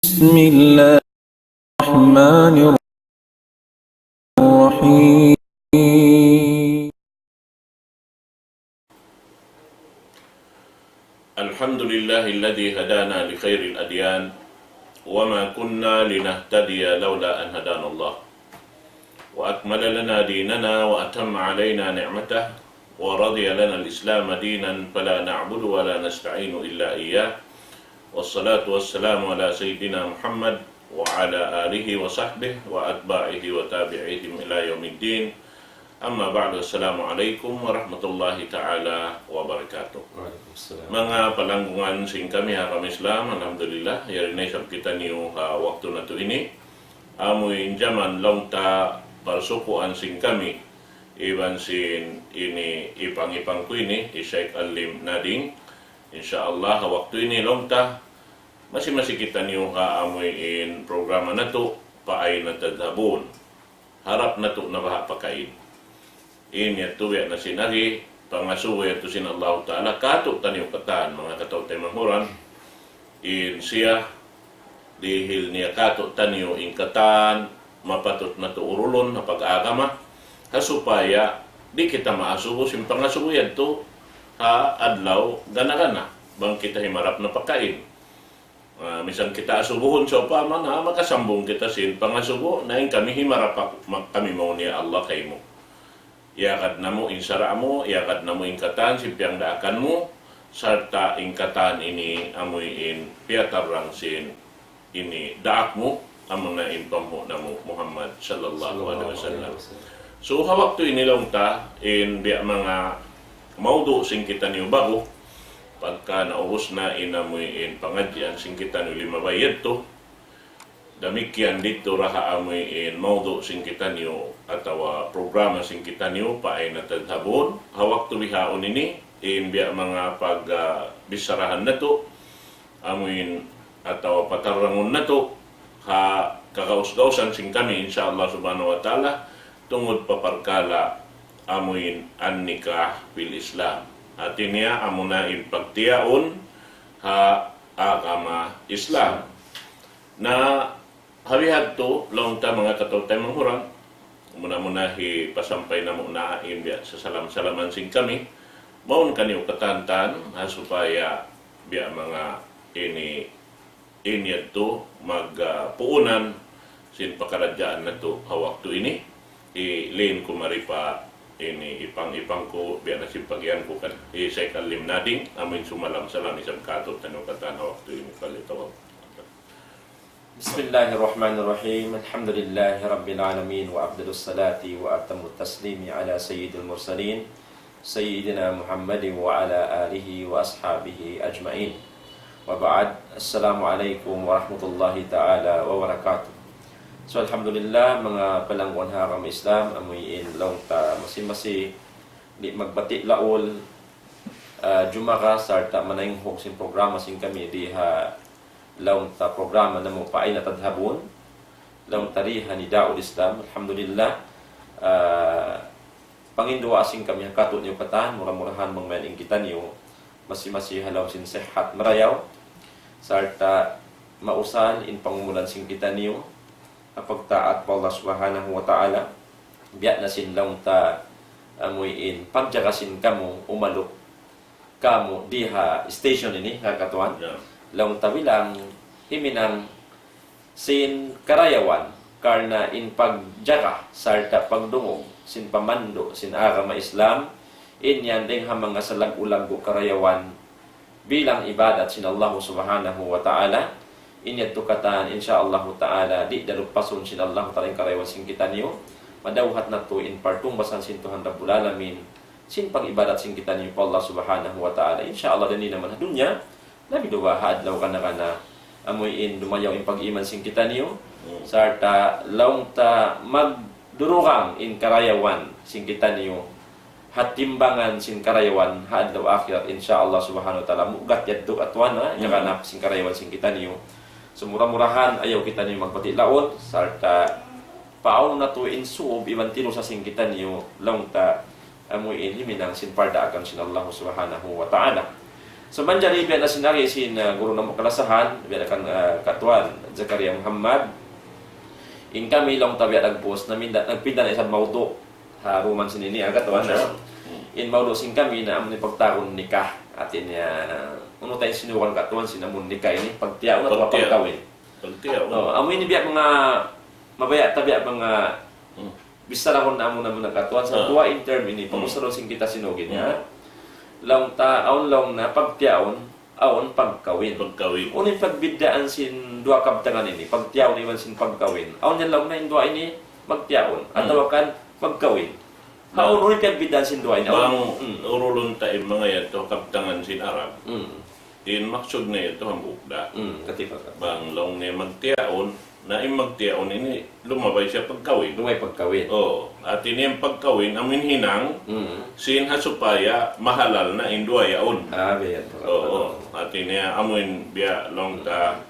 بسم الله الرحمن الرحيم. الحمد لله الذي هدانا لخير الأديان وما كنا لنهتدي لولا أن هدانا الله وأكمل لنا ديننا وأتم علينا نعمته ورضي لنا الإسلام دينا فلا نعبد ولا نستعين إلا إياه والصلاة والسلام على سيدنا محمد وعلى آله وصحبه وأتباعه وتابعيهم إلى يوم الدين. Amma ba'du, assalamu alaikum warahmatullahi ta'ala wabarakatuh. Mga palanggungan sing kami hakam Islam, alhamdulillah, yari na isang kita niyo waktu na to ini. Amoy jaman long ta parsukuan sing kami, iban sin ini ipang-ipang ko ini, Sheikh Alim Nading. Insyaallah, waktu ini long ta, masih kita niyo amoy in programa na to, paay na tadhabon. Harap na to na baha pakain. Inya tuya na sinari, pangasuwa ito sin Allah Ta'ala, kato taniw katan, mga katawtay mahuran, in siya, dihil niya kato taniw in katan, mapatot na to urulon, na pag-agama, hasupaya, di kita maasubo, sin pangasuwa ito, ha adlaw, gana-gana, bang kita himarap na pagkain. Misan kita asubuhon sa upaman, ha, makasambong kita sin pangasubo, na in kami himarap kami mo niya Allah kay mo. Iakad namo insara mo, iakad namo ingkatan simpiang daakan mo, sarta ingkatan ini amuin piatarang sin ini daak mo, among na impamho namo Muhammad sallallahu alaihi wasallam. So hawak to inilong ta in biya mga maudo sing kita niyo bago pagka naubos na inamuin pangadyan sing kita niyo limabayad to. Damikian dito raha amoy in maudo sing kita niyo atawa programa sing kita niyo paay na tadhabon hawak tulihaon ini in biya mga pag bisarahan na to amoy atawa patarangon na to ha kakaus-kausan sing kami insyaallah subhanahu wa ta'ala tungod paparkala amoy an-nikah bil Islam atin niya amo na in pagtiyaon ha agama Islam na hawihad to, long ta mga katawtay manghurang, muna-muna pasampay na muna biya sa salam-salaman sing kami, maun kaniw katantan, supaya biya mga inyad to, magpuunan, sin pakaradyaan na to, hawak to ini, ilain ko maripa, ipang-ipang ko, biya na simpagyan ko kan, Sheikh Alim Nading, amin sumalam-salam isang katot, tanong katan, hawak to ini, kalitawag. Bismillahirrahmanirrahim. Alhamdulillahi Rabbil Alamin wa afdalus salati wa atammu taslimi ala sayyidil mursalin Sayyidina Muhammadin wa ala alihi wa ashabihi ajma'in. Wa ba'd. Assalamualaikum warahmatullahi ta'ala wa barakatuh. So alhamdulillah mga palangguan hakam Islam amuyin long ta masi di magbati laol jumaka sarta manayong hoksin programa sing kami diha laung ta programa na mo paay na tadhabon laung tarihan ni Daud Islam alhamdulillah pangindua asing kami hakato niyo katan murah-murahan mong maning kita niyo masi halaw sin sehat marayaw sarta mausan in pangumulan sing kita niyo apagtaat pa Allah subhanahu wa ta'ala biya na sin laung ta amuin pagjagasin kamo umalok kamo diha station ini kakatuan laung tawilang himinang sin karayawan karna in pagjaga sarta pagdungog sin pamando sin agama Islam inyan ding hamang salag-ulag karayawan bilang ibadat sin Allah subhanahu wa ta'ala inyad tukatan insyaallah ta'ala di dalupason sin Allah ta'ala karayawan sin kita niyo madawhat na to in partung basan sin Tuhan Rabbul Alamin sin pag-ibadat sin kita niyo pa Allah subhanahu wa ta'ala insyaallah din naman dunya labi duwa hadlaw kana amoy in dumayaw in pag-iman sing kita niyo sarta laung ta magdururang in karayawan sing kita niyo hatimbangan sin karayawan hadlaw akhirat insyaallah subhanahu wa ta'ala mugat yadto atwana yakanap sing karayawan sing kita niyo sumura-murahan ayaw kita niyo magpati laon sarta paaw na to in suob iban tino sa sing kita niyo laung ta amoy in himinang sin parda akan sin Allah subhanahu wa ta'ala. So manjari biya na sinari sin guru na kalasahan, biya na kan katuan Zakaria Muhammad. In kami long tabi nagpost na nagpinda na isang maudo haruman sinini katuan na. In maudo sin kami na amon pagtaron nikah atin uno tayo sinuwan katuan sinamun nikah ini pagtiao na pagkawin. Pagtiao. Amo ini biya mga mabaya tabi mga bisa lahon na amo naman katuan sa tuwa in term ini pamusaro sing kita sinugin ya. Long taon long na pagtiaon aon pagkawin. Unin pagbidaan sin dua kabtangan ini pagtiaon iwan sin pagkawin. Aon yan long na indua ini magtiaon atau kan pagkawin. Haon unin pagbidaan sin dua ini. Bang urulun ta mga yato kabtangan sin Arab. In maksud na ito ang bukda. Katipa ka. Bang long ni magtiaon na magtiaon ini lumabay siya pagkawin. Lumay pagkawin. Oh, at ini ang pagkawin amin hinang sin hasupaya mahalal na indua yaon. Biya. Oo. At ini amin biya long ta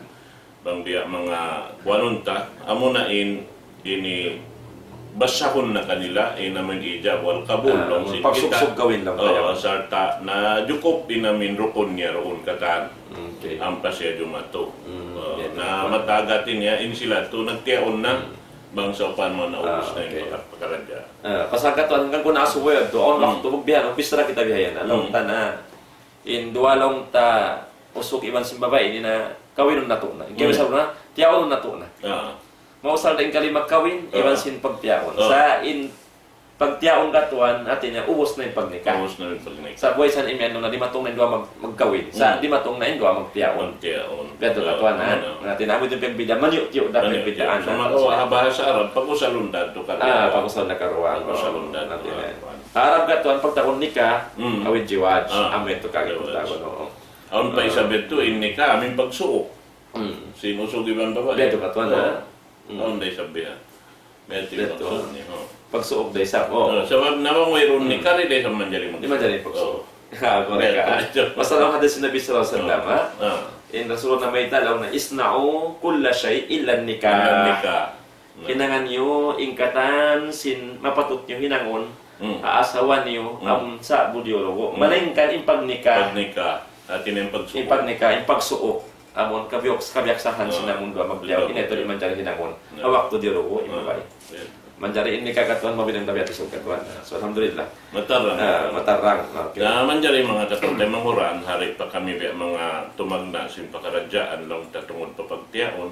bang biya mga wanunta amo na ini basahon na kanila namin ijab wal kabul long sin pagsuksog gawin lang tayo. Sarta na jukop namin rukun niya roon katan. Okay. Ampas siya jumato. Na matagatin niya in sila to nagtiaon na bang sa upan mo na ubos na yung pagkaradya. Pasagkatuan hanggang kung nasuwe doon waktu magbihan umpisa kita bihayan along ta na in dualong ta usok iban sin babae ini na kawin na to na. Kaya sa na tiaon na to na. Mausal din kalimat kawin iban sin pagtiaon. Sa in pagtiaon katuan atin niya ubos na yung pagnikah. Ubos na yung pagnikah. Sa buhay san imyan na limatong na indua magkawin. Sa limatong na indua magtiaon. Beto katuan ha. Natin namin yung pagbida manyo-tiyo da pagbidaan. So makawa bahasa Arab pag-usalundad to katuan. Pag-usal na karuan. Pag-usalundad. Arab katuan pagtaon nikah awit jiwaj amin to kagit pagtaon. Aun pa isabit to in nikah amin pagsuok. Sinusog iban babae. Beto katuan ha. Aun day sabihan. Beto. Pagsuok day sa Sabab nawang mayroon ni kari day sa manjari mo. Di manjari pagsuok. Correct. Masalah hadis Nabi sallallahu alaihi wasallam. In Rasulullah na may talaw na isna'u kulla shay illa nikah. Hinangan niyo ingkatan sin mapatut niyo hinangon aasawan niyo sa budiologo. Malingkan impagnikah. Pagnikah. Atin yung pagsuok. Impagnikah, impagsuok. Amon kabiyaksahan sinamon dua magdiaw. Ina ito di manjari hinangon. Awakto diologo imabay. Manjari ini kakatuan mabilang tabi atis katuan. So alhamdulillah. Matarang. Okay. Na manjari mga katuan manguran hari pa kami biya mga tumagna sin pakarajaan long tatungod pa pagtiaon.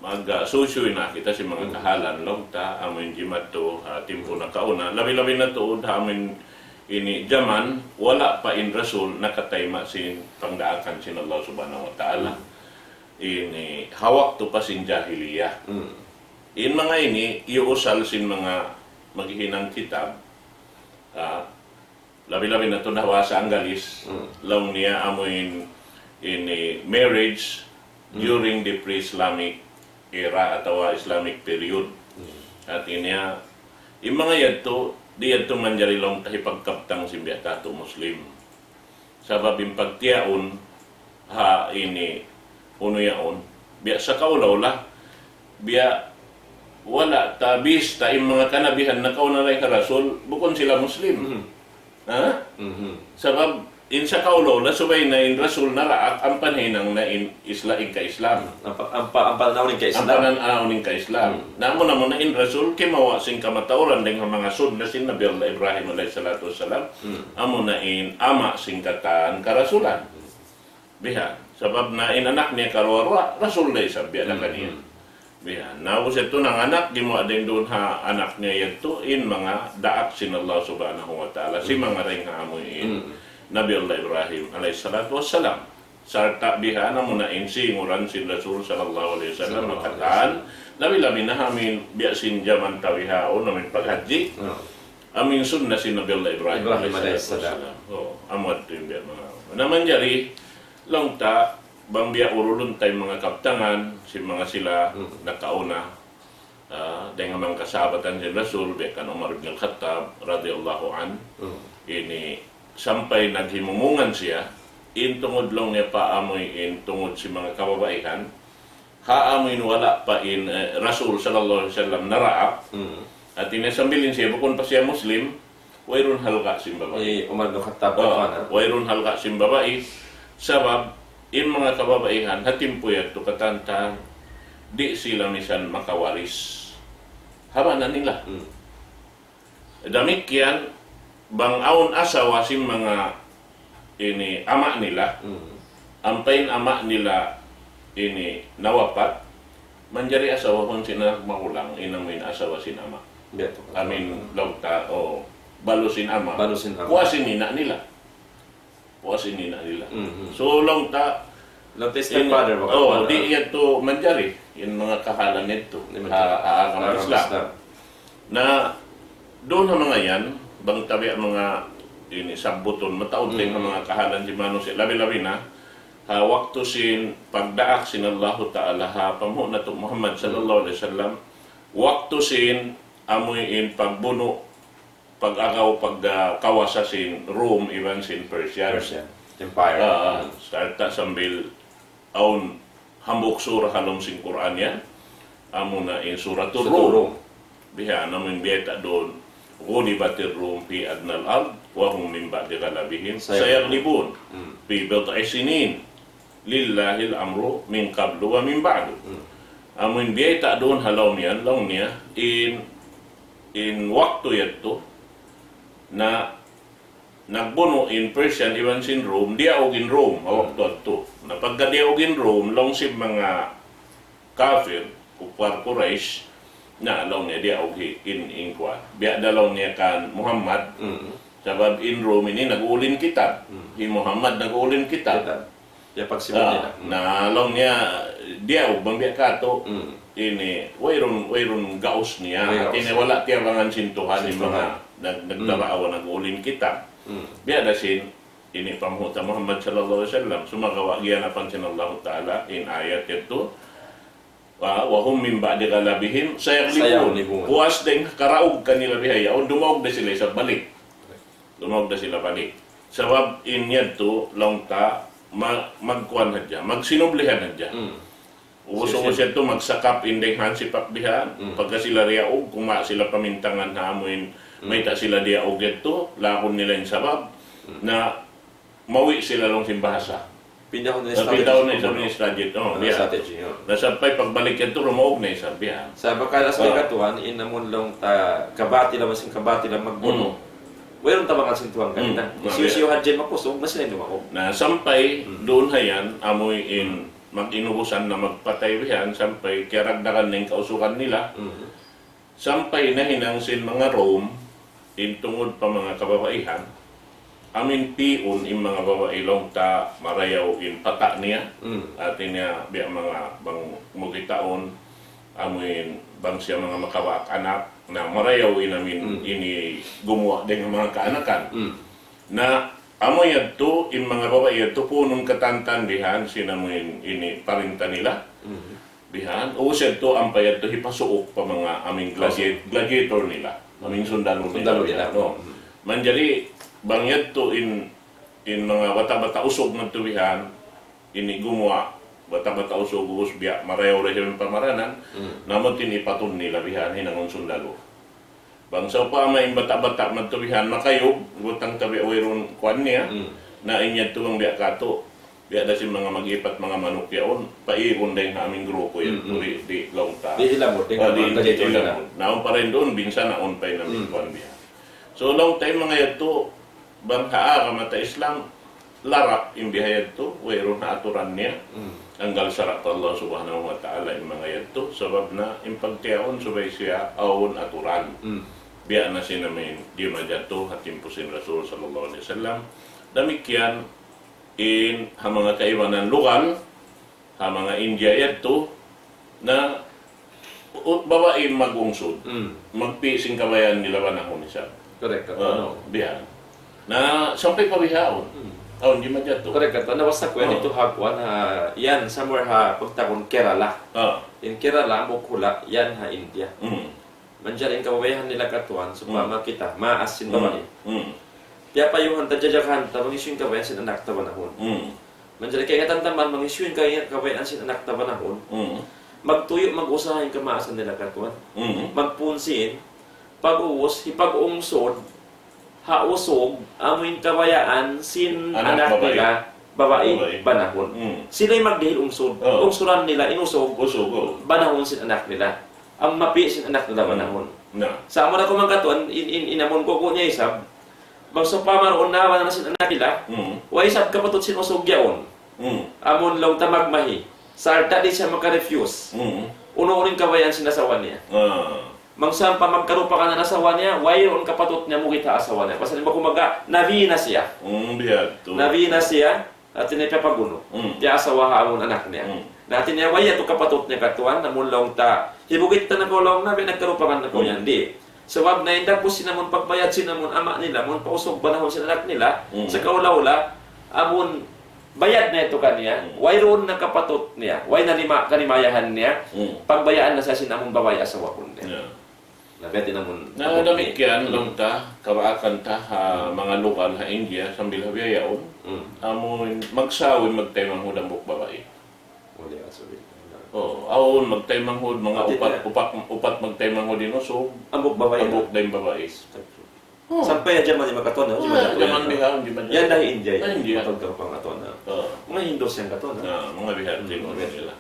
Mag-susuy na kita si mga kahalan long ta amin jimat to timpo na kauna. Labi-labi na to amin ini zaman wala pa in rasul nakatayma sin pangdaakan sin Allah subhanahu wa ta'ala. Ini hawak to pa sin jahiliyah. In mga ini, iusal sin mga maghihinang kitab. Labi-labi na ito nahawa sa Anggalis. Lang niya amoin ini marriage during the pre-Islamic era atau Islamic period. At inya, yung mga yadto, di yadto manjari lang tahipagkaptang si biyata to Muslim. Sabab yung pagtiaon, ini, uno yaon, biya sa kaulaw la, biya wala tabis ta yung mga kanabihan na kaunalay ka Rasul bukon sila Muslim. Sabab in sa kaulo na subay na in Rasul na raak ang panhinang na in Islam ka Islam. Ang panawin ka Islam. Ang panawin ka Islam. Namo na in Rasul kimawa sing kamatauran ding mga sud na sin Nabi Allah Ibrahim alayhi salatu wassalam. Amo na in ama sing kataan karasulan. Biha sabab na in anak niya karwarwa Rasul day sabi ala kaniya. Bihan. Naus ito ng anak, di mo ading doon anak niya ito in mga daak sin Allah subhanahu wa ta'ala. Si mga rin nga amoy Nabi Allah Ibrahim alayhi salatu wassalam. Sarta bihan na muna in singuran sin Rasul sallallahu alayhi wasallam makataan. Labi-labi na amin biyasin jaman tawihao namin paghaji. Amin sunna sin Nabi Allah Ibrahim alayhi salatu wassalam. Amad ito yung biyan mga. Naman jari, long ta, bang biya urulun tayo mga kaptangan, si mga sila nakauna dengan mga kasabatan si Rasul, biya kan Umar bin Al-Khattab radhiyallahu an, ini sampai naghimumungan siya, in tungod lang niya paamoy in tungod si mga kababaihan, haamoy wala pa in Rasul sallallahu alaihi wasallam naraap, at inasambilin siya, bukon pa siya Muslim, wairun halga sin babae. Umar bin Khattab na. Wairun halga sin babae. Sabab, in mga kababaihan, hatimpuyat to katantan, di sila misan makawaris. Haba na nila. Damikian, bang aun asawa si mga ini ama nila, ampain ama nila ini nawapat, manjari asawa kung sina magulang, inamin asawa sin ama. Amin lauta o balusin ama. Kuwasin nina nila. So lauta stepfather ba? Di yan to manjari. Yung mga kahalan nito. Aagam Islam. Na doon ang mga yan, bang tabi ang mga ini sabuton, mataod din ang mga kahalan di mano si labi-labi na, waktu sin pagdaak sin Allah Ta'ala ha, pamu na to Muhammad sallallahu alaihi wasallam, waktu sin amoy in pagbuno, pag-agaw, pagkawasa sin Rome, iban sin Persian Empire. Starta sambil aun hambuk surah halom sin Quran yan, amo na in suratul Rum. Biha namin biyeta doon, Ghulibatir Rum fi adnal ard, wa hum min ba'di ghalabihim sayaglibun fi bid'i sinin lillahil amru min qablu wa min ba'du. Amin biyeta doon halaw niya, in waktu yato na nagbuno in Persian iwan sin Rome, dia og in Rome waktu ato. Na pagka dia og in Rome, long si mga kafir, kupar Quraysh, na alaw niya dia og in kwa. Biya dalaw niya kan Muhammad, sabab in Rome ini nag-ulin kitab. In Muhammad nag-ulin kitab. Ya pagsimon nila. Na alaw niya, dia og bang biya kato, ini wayrun gaos niya. Ini wala tiyabangan sintuhan yung mga nagdaraawa nag-ulin kitab. Biya da sin ini pamhuta Muhammad sallallahu alaihi wasallam sumagawa giyan apan sin Allah Ta'ala in ayat ito wa hum min ba'di ghalabihim sayaglibun. Puas din karaog kanila bihaya o dumawag na sila sa balik. Sabab in yadto long ta magkuan hadya, magsinublihan hadya. Uso mo siya to magsakap indeng hansipak bihan, pagka sila riyaog, kung sila pamintangan na amuin, may ta sila diyaog ito, lakon nila yung sabab, na mawi sila lang simbahasa. Pinahon na yung strategy. Nasabay pagbalik ito, rumaog na yung sabihan. Sa bakalas may katuan, inamon lang kabati lang, masing kabati lang magbuno. Walang tabangan sintuan kanina. Siyo hadyan mapusong, mas na lumako. Na sampay, doon hayan, amoy in mag-inubusan na magpatay bihan, sampay kiragdakan ng kausukan nila, sampay na hinangsin mga Rome, in tungod pa mga kababaihan, amin piun in mga babailong ta marayaw in pata niya, atin niya biya mga bang mugitaon, amin bang siya mga makawaak anak, na marayaw in amin ini gumawa din ng mga kaanakan, na amo yadto, in mga babae yadto, punong katantan bihan, sinamuin ini parinta nila, bihan, o siyadto, ang payadto, hipasuok pa mga aming gladiator nila, aming sundalo nila. Manjari, bang yadto, in mga bata-bata usog na tuwihan, ini gumawa, bata-bata usog, biya, marayaw rin yung pamaranan, namutin ipatun nila bihan, hinangon sundalo. Bangsa pa may bata-bata magtubihan makayog, butang tabi awayron kwan niya, na inyad tuwang biya kato. Biya da si mga mag-ipat mga manok yaon, paigon din na aming grupo yan, di long ta. Di ilamod, di ilamod. Naon pa rin doon, binsa naon pa yun namin kwan biya. So long time mga yato, bang haa mata Islam, larap yung biya yato, wayron na aturan niya. Anggal sarap Allah subhanahu wa ta'ala yung mga yato, sabab na yung pagtiyaon subay siya awon aturan. Biya na sinamin di majato hatimpusin Rasul sallallahu alaihi wasallam. Damikian in ha mga kaiwanan lokal, ha mga India yato na babae magungsod, magpising kabayan nila panahon ni siya. Correct. Biya. Na sampay pabihaon. Di majato. Correct. Nawasak ko yan ito hagwan yan somewhere pagtakon Kerala. In Kerala mukula yan India. Mandiyan yung kababayan nila katuan, supama kita, maasin babae. Kaya pa yung tadjadjakhan, mangisyo yung kababayan sin anak tabanahon. Mandiyan kaya tantaman, mangisyo yung kababayan sin anak tabanahon. Magtuyo, mag-usahin ka maasin nila katuan. Magpunsin, pag-uwas, hipag-ungsod, hausog amoy kabayaan sin Anak, anak babae. nila babae Babae. banahon. Sila'y magdihil ungsod. Oo. Ungsuran nila inusog Usog, oh. banahon sin anak nila. Ang mapi sin anak nila banahon. Na. Sa amo na kumangkatuan inamon ko niya isab. Bangsa pamaroon na wala na sin anak nila. Wa isab kapatot sin usog yaon. Amon long tamagmahi. Sarta di siya maka-refuse. Uno-uning kabayan sinasawa niya. Mangsam pa magkarupa ka na nasawa niya, wayron kapatot niya mo kita asawa niya. Pasal ba kumaga, nabi na siya. Biyado. Nabi na siya, at tinapapaguno. Di asawa ha amon anak niya. Natin niya, waya to kapatot niya katuan, namulong ta. Hibugit ta na kolong nabi, nagkarupa ka na ko yan. Di. Sawab na inda po sinamon pagbayad sinamon ama nila, mon pausog banahon sin anak nila, sa kaula-ula, amon bayad na ito kaniya, wayroon na kapatot niya, way na kanimayahan niya, pagbayaan na sa sinamong babae asawa ko niya. Nagati namon. Nadamik yan, lang ta, karaakan ta, mga lokal ha India, sambil habiyayaon, amon magsawin magtaymang hud ang buk babae. Wala ka sabi. Awon magtaymang hud, mga upat magtaymang hud inusog, Ambok babae. abuk dayong babae. Sampai aja man makaton, no? Jaman bihan, di ba? Yan dahil India. India. Matag pang aton na. Mga Hindus yang katon, Na, mga bihan din nila.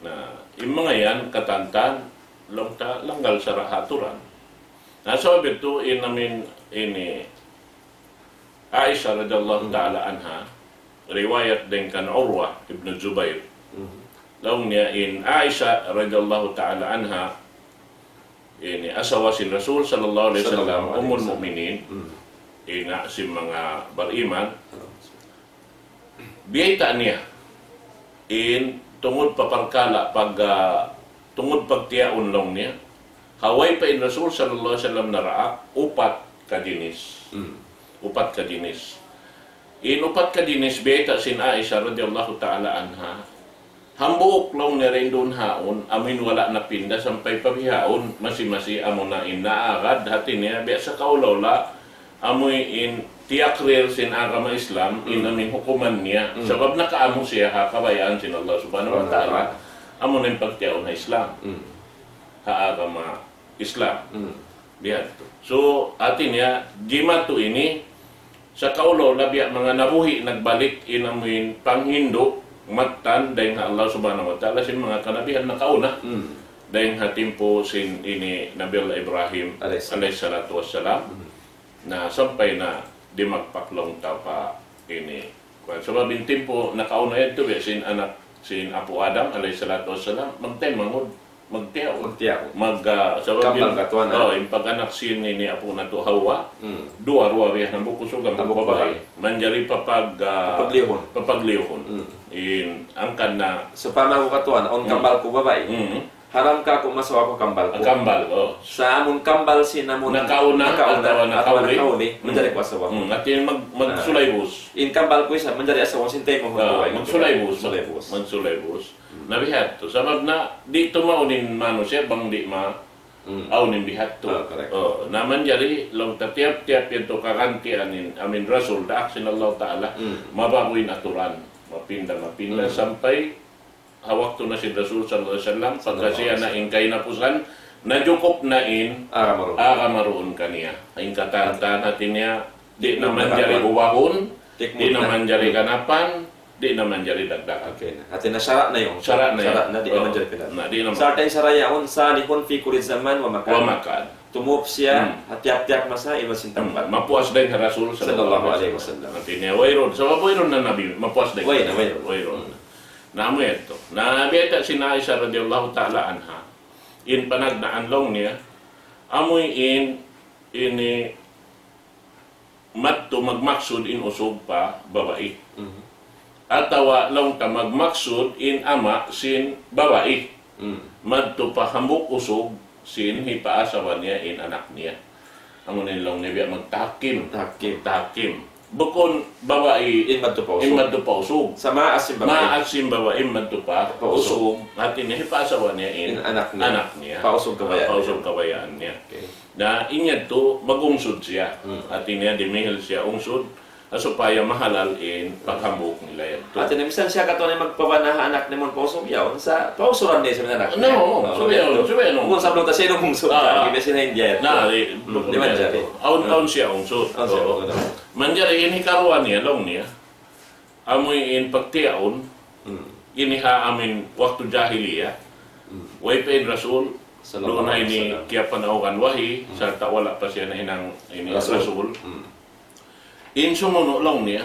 Na, yung mga yan, katantan, langgal sa rahaturan. Nasabi ito, inamin, ini, Aisha radhiyallahu ta'ala anha, riwayat din kan Urwa ibn Zubair. Laung niya, in Aisha radhiyallahu ta'ala anha, ini asawa si Rasul sallallahu alaihi wasallam, umul mu'minin, ina si mga bariman, biyayta niya, in tungod paparkala tungod pagtiyaon lang niya, haway pa in Rasul sallallahu alaihi wasallam naraa, upat kadinis. Upat kadinis. In upat kadinis, biyayta sin Aisha radhiyallahu ta'ala anha, hambuok lang na rin doon haon, amin wala na pinda, sampay pabihaon, masi-masi amo na inaagad, hati niya, biya sa kaulawla, amoy in tiyakrir sin agama Islam, in amin hukuman niya, sabab nakaamo siya ha, kabayaan sin Allah subhanahu wa ta'ala, amo na yung pagtiyaon na Islam, ha agama Islam. Biya to. So, atin niya, gima to ini, sa kaulawla, biya mga nabuhi, nagbalik, in amoy panghindo, matan dahil Allah subhanahu wa ta'ala sin mga kanabihan na kauna dahil hatimpo sin ini Nabiullah Ibrahim alayhi salatu wassalam na sampay na di magpaklong pa ini sabab in timpo na kauna ito sin anak sin Apo Adam alayhi salatu wassalam magtemangod magtiyaw sabab Kambal katuan, yung pag-anak sin ini Apo na to Hawa duwa riyan ang bukusugang babae manjari papaglihon in angkan na So pamago katuan, on kambal ko babae. Haram ka kung masawa ko kambal ko. kambal Sa amon kambal sinamon nakauna nakauli menjadi ko asawa ko. at yun magsulaybos In kambal ko isa menjadi asawa sintay mo babae. magsulaybos nabihat to sabab na di tumaunin mano siya bang di ma aunin bihat to correct. naman jari long tiap-tiap ito kakanti amin Rasul daak sin Allah Ta'ala mabaguin aturan mapinda sampai hawak to na si Rasul sallallahu alaihi wasallam pagka siya na ingkay na pusan najukop na in maroon kaniya ang katantan natin niya di naman jari uwahon di naman jari kanapan di naman jari dagdagan. Okay na. At na syarat na yung. Syarat na di naman jari pinag. Na di naman. Sa atin sarayaon salihun fi kulli zaman wa makan. Makan. Tumup siya at tiap-tiap masa iba sintambal. Mapuas din ka Rasul sallallahu alaihi wasallam. Natin niya wayron. So wayron na nabi mapuas din. Wayron. Namo ito. Na beta si Aisha radhiyallahu ta'ala anha. In panagnaanlong niya amoy ini matto magmaksud in usog pa babae. Atawa lang ka magmaksud in ama sin babae. Madto pa hambuk usog sin hipaasawa niya in anak niya. Amo nilong niya magtakim. Bukon babae In madto pa usog. Sa maasim babae. Maasim babae madto pa usog. Atin niya hipaasawa niya in anak niya. Pausog kabayaan niya. Okay. Na inya to magungsod siya. Atin niya dimihil siya ungsod. supaya mahalal in paghambok nila yan. At minsan siya katunay magpabanaha anak ni mon pausog yaw sa pausuran niya sa anak. No, sabi Kung sa blog ta sino kung suka, gina sila India. na Di man jari. aun siya unsod. Manjari ini karuan niya long niya. Amoy in pagtiaon ini ha amin waktu jahiliyah. Way pa in Rasul doon na ini kaya panaukan wahi sarta wala pa siya na inang ini Rasul. In sumuno lang niya,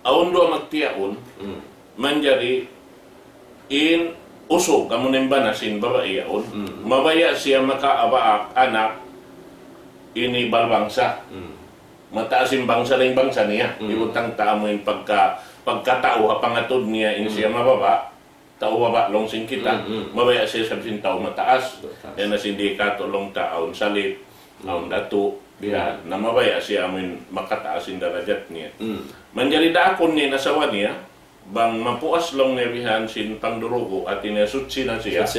aun do magtiaon, manjari in usog amo ning banasin babae yaon, mabaya siya makaabaak anak ini balbangsa. Mataasin bangsa ring bangsa niya, iutang tamo yung pagkatao pangatod niya in siya mababa, tao baba long sing kita, mabaya siya sa tao mataas, yan na sindikato long taon salit, aun dato, bihan, na mabaya siya amin makataasin darajat niya. Manjari daakon niya nasawa niya, bang mapuas long niya bihan sin pangdurugo at inasutsi na siya.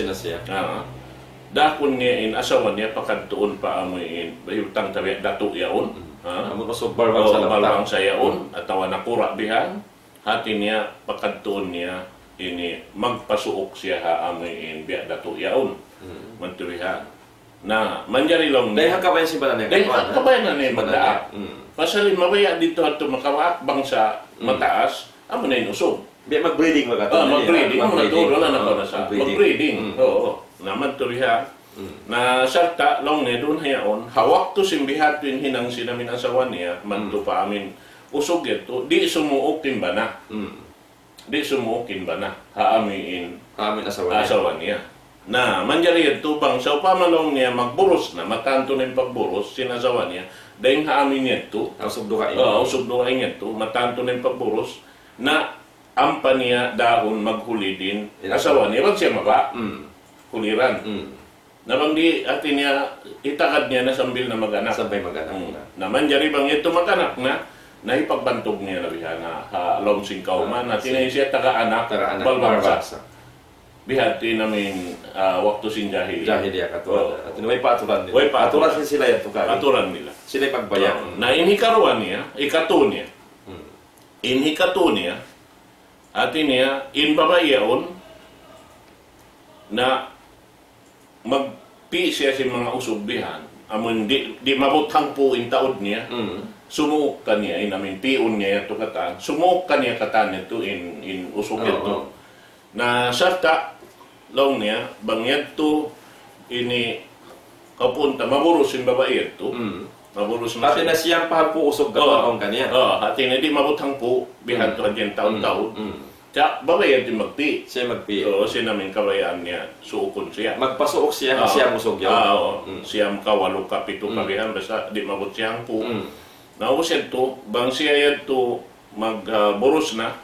Dakon niya in asawa niya pakadtuon pa amoy in bayutang tabi dato yaon. Amo ko balbang sa yaon atawa nakura bihan. Hati niya pakadtuon niya ini magpasuok siya ha amoy in biya dato yaon. Mantubihan. Na manjari long dahil kabayan si Banan dahil kabayan na niya magdaak. Pasalin mabaya dito ato makawaak bangsa mataas amo na inusog. Biya mag-breeding mag-breeding amo na to wala na ko na sa mag-breeding. Oo. Naman tuliha na sarta long ne doon hayaon hawak to simbihat yung hinang sinamin asawa niya manto pa amin usog ito di sumuok timbana di sumuok timbana haamiin asawa niya na manjari ito bang sa pamalong niya magburos na matanto na yung pagburos sinasawa niya dahil haamin niya ito usog duhain niya ito matanto na yung pagburos na ampa niya dahon maghuli din asawa niya wag siya maba kuliran. Nabang di atin niya, itakad niya na sambil na mag-anak. Sabay mag-anak. Naman jari bang ito mag-anak na, naipagpantog niya na biha na halom sing kauman, na tinay siya taga-anak, balbangsa. Bihati namin waktu sin jahiliya. Jahiliya katuan. At may paaturan nila. Way paaturan. Aturan sila yan tukari. Aturan nila. Sila pagbayan. Na inhikaruan niya, ikato niya. Inhikato niya, atin niya, inbabayaon, na magpi siya si mga usubbihan amon di mabuthang po in taod niya sumuok ka niya in amin pion niya ito katan sumuok ka niya katan ito in usog ito na sarta long niya bangyad to ini kapunta maburos yung babae ito maburos na siya. Hati na siyang pahal po usog gawang kaniya. Hati na di mabuthang po bihan to adyan taon-taon. Siya, babayan din magpi. Siya magpi. Oo, siya namin kabayaan niya. Suukon siya. Magpasuok siya, siya musog yun. Siya kawalo ka, pito kabihan, basta di mabot siyang po. Nausin to, bang siya yan to magburos na,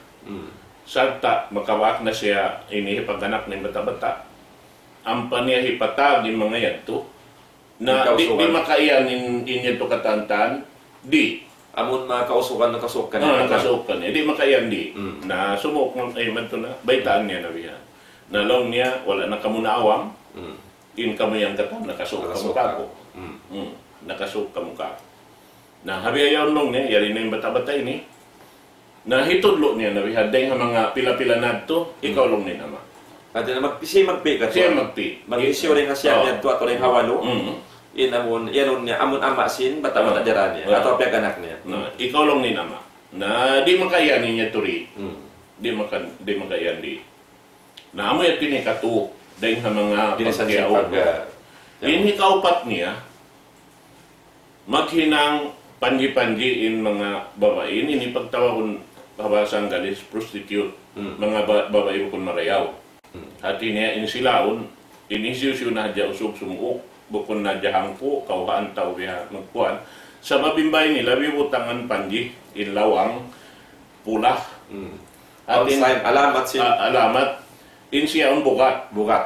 sarta, makawak na siya, inihipaganak ng bata-bata. Ang paniyahipatag yung mga yan to, na di makaiyan inyo to katantan, di. Amon makausukan na kasukan niya. Kasukan niya. Di makayan di. Na sumuk ng man to na. Baitaan niya na biya. Na long niya, wala na kamunaawam. In kamo yung katang nakasuk ka mukha ko. Nakasuk ka mukha. Na habi ayaw long niya, yari na yung bata-bata ini. Na hitudlo niya na biya. Dahil mga pila-pila na to, ikaw long ni nama. At siya magpi ka to. Siya magpi. Mag-isyo rin nga siya niya to at rin hawalo. Inamon yanon niya amon amasin bata-bata dira niya ato pag anak niya ikaw lang ni nama na di makayanin niya turi di makayan di na amo yung tinikatu dahil sa mga pagkiyaw ini kaupat niya maghinang panji-panji in mga babae ini pagtawag bahasang galis prostitute mga babae kun marayaw hati niya in silaon inisyu na dya usog sumuok bukon na jahang po, kauhaan tao biya magpuan. Sa mabimbay nila, bibutangan panji, inlawang, pula. Atin, alamat siya. Alamat. In siya ang bukat. Bukat.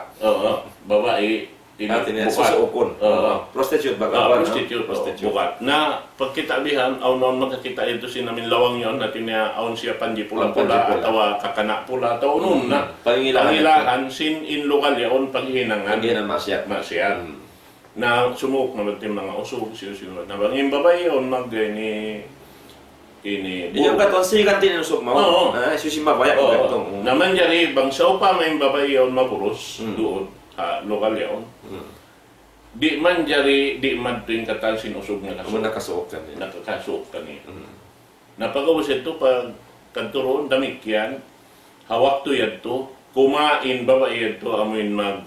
Babae. Atin yan, susuokon. Prostitute ba? Prostitute. Bukat. Na, pagkitabihan, aw noon magkakita ito sinamin lawang yon, natin niya, awn siya panji pula-pula, atawa kakana pula, atawa noon na. Pangilahan, sin in lokal yaon, paghinangan. Paghinangan masyat. Na sumuk na batim mga usog siyo na bang yung babae yon mag ni ini Yung katuan sigan din usog mo. Oo. Susi mabaya ko gatong. naman jari bang sa upa may babae yaon mapuros doon lokal yaon. Di man jari di man tuwing katal sinusog nga Amo kaso. nakasuok kan. Nakakasuok kani. Napagawas ito pag kanturon damit yan hawak to yadto kumain babae yadto amoin mag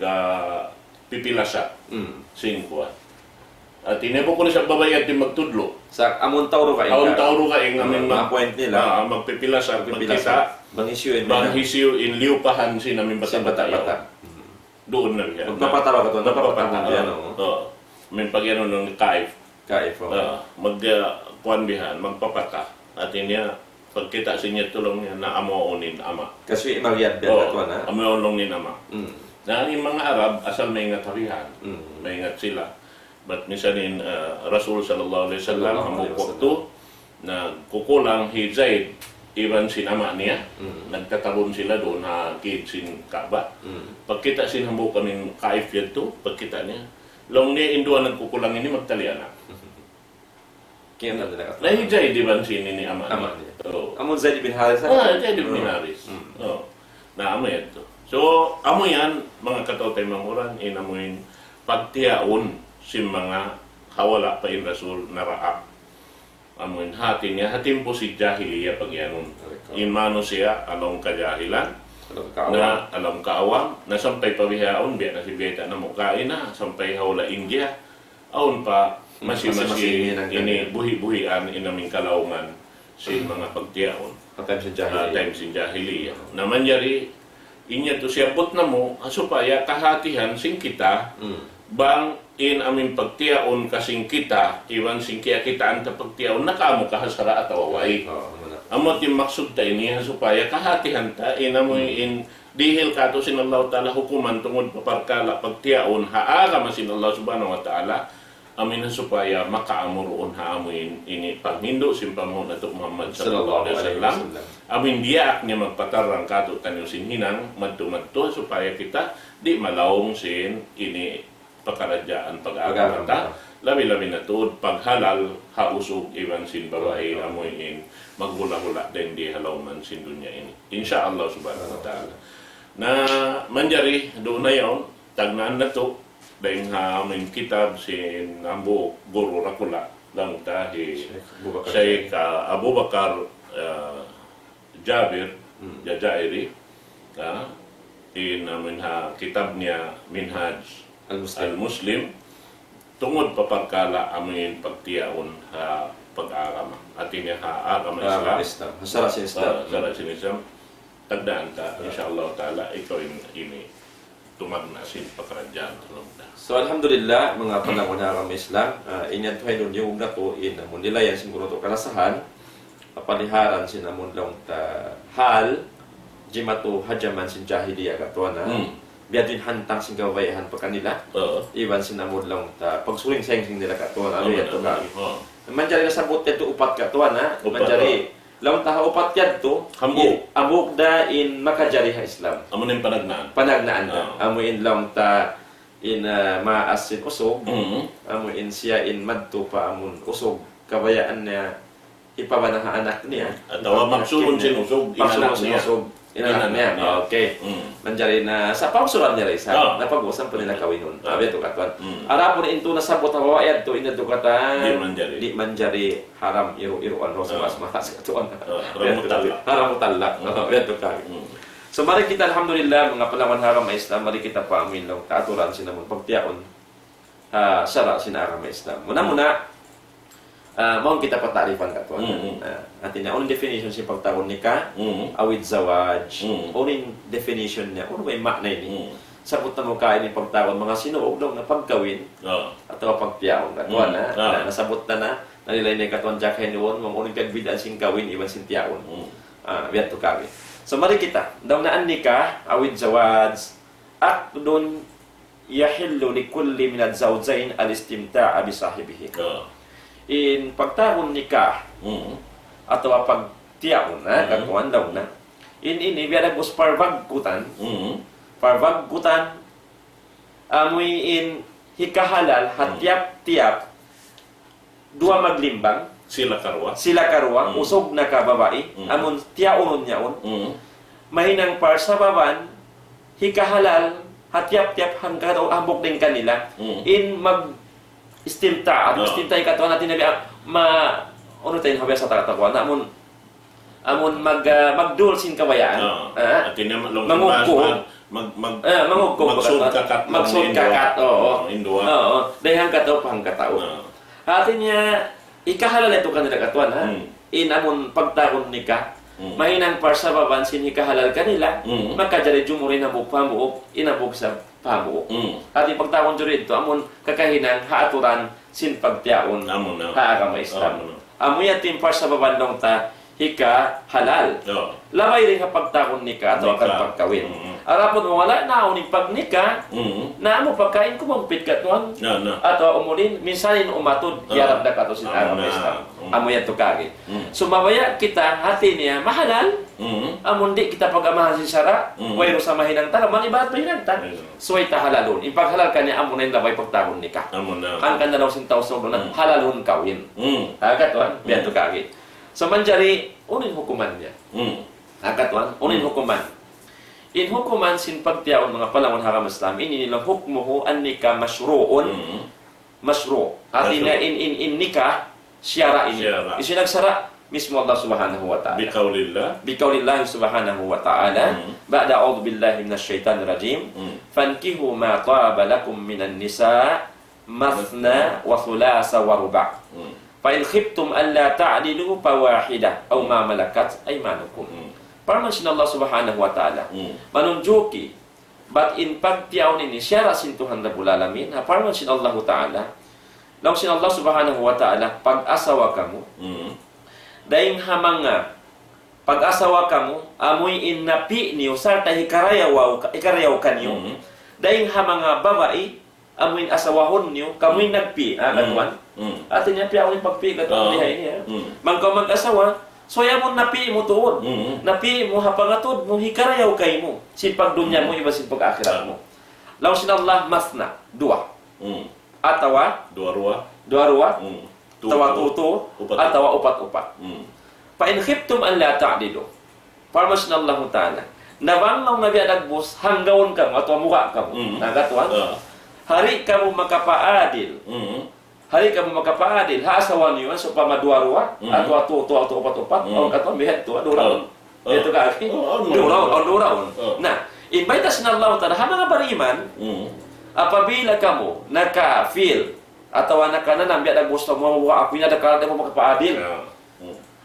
pipilasa singkuan. At tinebo ko na sa babae yadto magtudlo. Sa amon tawro ka Taon tauro ka ing amin mga point nila. magpipilasa Pipilasa. Bangisyo Banghisyo in liupahan si namin Sa bata-bata. bata-bata. Doon na yan. Magpapatawa ka to. Napapatawa yan. Oo. May pag-ano nung kaif. Kaifo. Mag-kuan bihan, magpapata. At inya, pagkita sa inyo tulong niya na amoonin ama. Kasi magyad din Oo, atuan ha. amoonin ama. Na yung mga Arab, asal may ingat harihan. Mm. May ingat sila. But misanin, Rasul sallallahu alaihi wasallam, Sallallahu alaihi hamukok to, na kukulang hizaid, iban sinama niya, nagtatabon sila doon na kid sin Kaaba. Pagkita sinhambo kaming kaif yan to, pagkita niya, long niya induan nagkukulang ini magtalian na. Kaya na nila atuan. Nahijay di ba sinin ni ama Ama niya? niya. Oo. Amon Zaid bin Haris. Zaid bin Haris. Oo. Na amo yan to. So, amo yan, mga katotay manguran, inamuin pagtiyaon si mga hawala pa in Rasul na raap. Amuin hati niya, hatim po si jahiliya pag yanon. Imano siya, along kajahilan, na alam kaawam, na sampay pabihaon, biya na si Beta na mukain na, sampay hawla India, aon pa, masi-masi, ini buhi-buhian, inaming kalaungan, si mga pagtiyaon. Time sa jahiliya. Time si jahiliya. Naman yari, inya to siya put na mo, supaya kahatihan sing kita, bang in aming pagtiyaon kasing kita, iwan sing kaya kita ang pagtiyaon, nakaamo kahasara at awaway. Amot yung maksud tayo niya, supaya kahatihan ta, inamoy in dihil kato sinallahu ta'ala hukuman tungod paparkala pagtiyaon, haara masin Allah subhanahu wa ta'ala, amin na supaya makaamuroon haamuin ini panghindo simpamon ato Muhammad sallallahu alaihi wasallam. Amin diak niya magpatarang kato tanyo sinhinang madto-madto supaya kita di malawong sin ini pagkaradyaan pag-agamata. Labi-labi na to, paghalal, hausog, iwan sin babae, amoyin, maghula-hula din di halaw man sin dunya ini. Insya Allah subhanahu wa ta'ala. Na manjari, doon na yun, tagnaan na to, dahil aming kitab sin Ambo Guru Rakula, lang tahi Sheikh Abu Bakar Jabir Jajairi, in amin kitab niya Minhaj Al-Muslim, tungod papagkala amin pagtiyaon pag-arama. At ini arama Islam. Hasara sin Islam. Hasara sin Islam. Tagdaan ta, insyaAllah ta'ala, ikaw ini tumagnasin pagkaradyaan. So alhamdulillah mga panahon na arama Islam, inyantuhay nun yung na to inamon nila yan siguro to kalasahan, paliharan sinamon lang ta hal, jimato hajaman sin jahiliya katuan na. Biadin hantang sing gawayahan pa kanila. Iwan sinamod lang ta pagsuling sing nila katuan ano yan to ka. Manjari nasabot yan to upat katuan ha. Manjari lang ta upat yan to. Amok da in makajari ha Islam. Amo na yung panagnaan. Panagnaan na. Amo in lang ta in maasin usog. Amo in siya in madto pa amon usog. Kabayaan niya ipabanaha anak niya. Atawa magsulon sinusog. Magsulon sinusog. Inanak niya. Okay. Manjari na sa pausuran niya sa napag-usan pa nila kawin nun. Abe to katuan. Ara po into nasabot hawa ayad to ina to kata di manjari haram iru-iruan ro sa mas mahas katuan. Haram talak. Abe to ka. So mari kita alhamdulillah mga palawan haram Islam, mari kita paamin lang kaaturan sinamon pagtiaon. Sara sinara Islam. Muna mao kita patarifan katuan. Atin na unang definition si pagtawon nika, awid zawaj. Unang definition niya, may makna ini. Sabot na mo kain ni pagtawon mga sinuog lang na pagkawin atau pagtiyaon katuan na nasabot na nalilay ni katuan jakay noon, mga unang kagbidaan sing kawin iban sing tiyaon. Biat to kami. So mari kita, daw na nikah, awid zawaj, aqdun yahillu li kulli min az-zawjayn al-istimta'a bi sahibihi. In pagtawon nikah atau pagtiyaon na katuan daw na ini biada bus parvagkutan amoy in hikahalal hatiap-tiap dua maglimbang Sila karwa. sila karwa, usog na ka babae, amon tiyaonon niyaon, mahinang par sa baban, hikahalal, hatyap-tyap hanggang ambok din kanila, in mag-istimta, at istimta ikatuan natin na ano tayo habang sa tatakwa, na amon magdulsin kawayaan, At tinamang mangugko, magsud kakat, oo, dahil katao pangkatao. Atin niya, ikahalal ito kanila katuan, ha? In amon pagtakon ni ka, mahinang par sa baban, sinikahalal kanila, magkajari jumurin na pamuok, inabog sa pamuok. Ating pagtakon dyan ito, amon kakahinang haaturan, sin pagtiaon, haagama Islam. Amoy ating par sa baban nung ta, hika halal. Labay rin kapag takon nika ato akan pagkawin. Arapon mo wala na uning pagnika, na mo pagkain ko mampit ka tuan. Ato umulin, minsanin umatod, yarap na kato sinarap na Islam. Amoy ato kagi. Sumabaya kita, hati niya, mahalal. Amon di kita pag-amahan si Sara, wayro sa mahinang tala, manibahat pa hinanta. Suway ta halalon. Ipaghalal ka niya, amon na yung labay pagtakon nika. Ang kanda daw sin tao sa na halalon kawin. Katuan, biyan to kagi. So manjari, unin hukuman niya. Katuan, unin hukuman. In hukuman sin pagtiyaon mga palamon haram Islam, ini nilang hukmuhu an nikah masyru'un. Masyru'. Hati na in nikah, syara ini. Isinagsara mismo Allah subhanahu wa ta'ala. Biqaulillah subhanahu wa ta'ala. Ba'da a'udhu billahi minasyaitanir rajim. Fankihu ma taba lakum minan nisa' mathna wa thulasa wa ruba'. Fa in khiftum an la ta'dilu fawahidah aw ma malakat aymanukum. Parang sin Allah subhanahu wa ta'ala. Manunjuki, but in pagtiyaw ni syara sin Tuhan Rabbul Alamin, parang sin Allah ta'ala, lang sin Allah subhanahu wa ta'ala, pag-asawa kamo, daing hamanga, pag-asawa kamo, amoy in napi niyo, sarta ikarayaw kanyo, daing hamanga babae, amoy asawahon niyo, kamoy nagpi, katuan, atin niya piyaw yung pagpi, katuan dihay niya, magkaw mag-asawa, so yamon napi mo tuod. Napi mo hapangatod mo hikarayaw kay mo. Sin pagdunya mo iba sin pag-akhirat mo. Law sin Allah masna, dua. Atawa dua ruwa. Tawa tuto atawa upat-upat. Pa in khiftum an la ta'dilu. Parma sin Allah Ta'ala. Nabang lang nabi adagbos hanggawon ka mo atwa muka ka mo. Nagatuan. Hari ka mo makapaadil. Hari kamu makapaadil, haasawan niyo so pamadua-rua, ato upat-upat, o kato bihet to aduraon. Ito ka aki. Duraon. Nah, invite us na Allah ta mga bariman, apabila kamu naka-feel atau naka-nanam biya gusto mo ako na dakal mo makapaadil.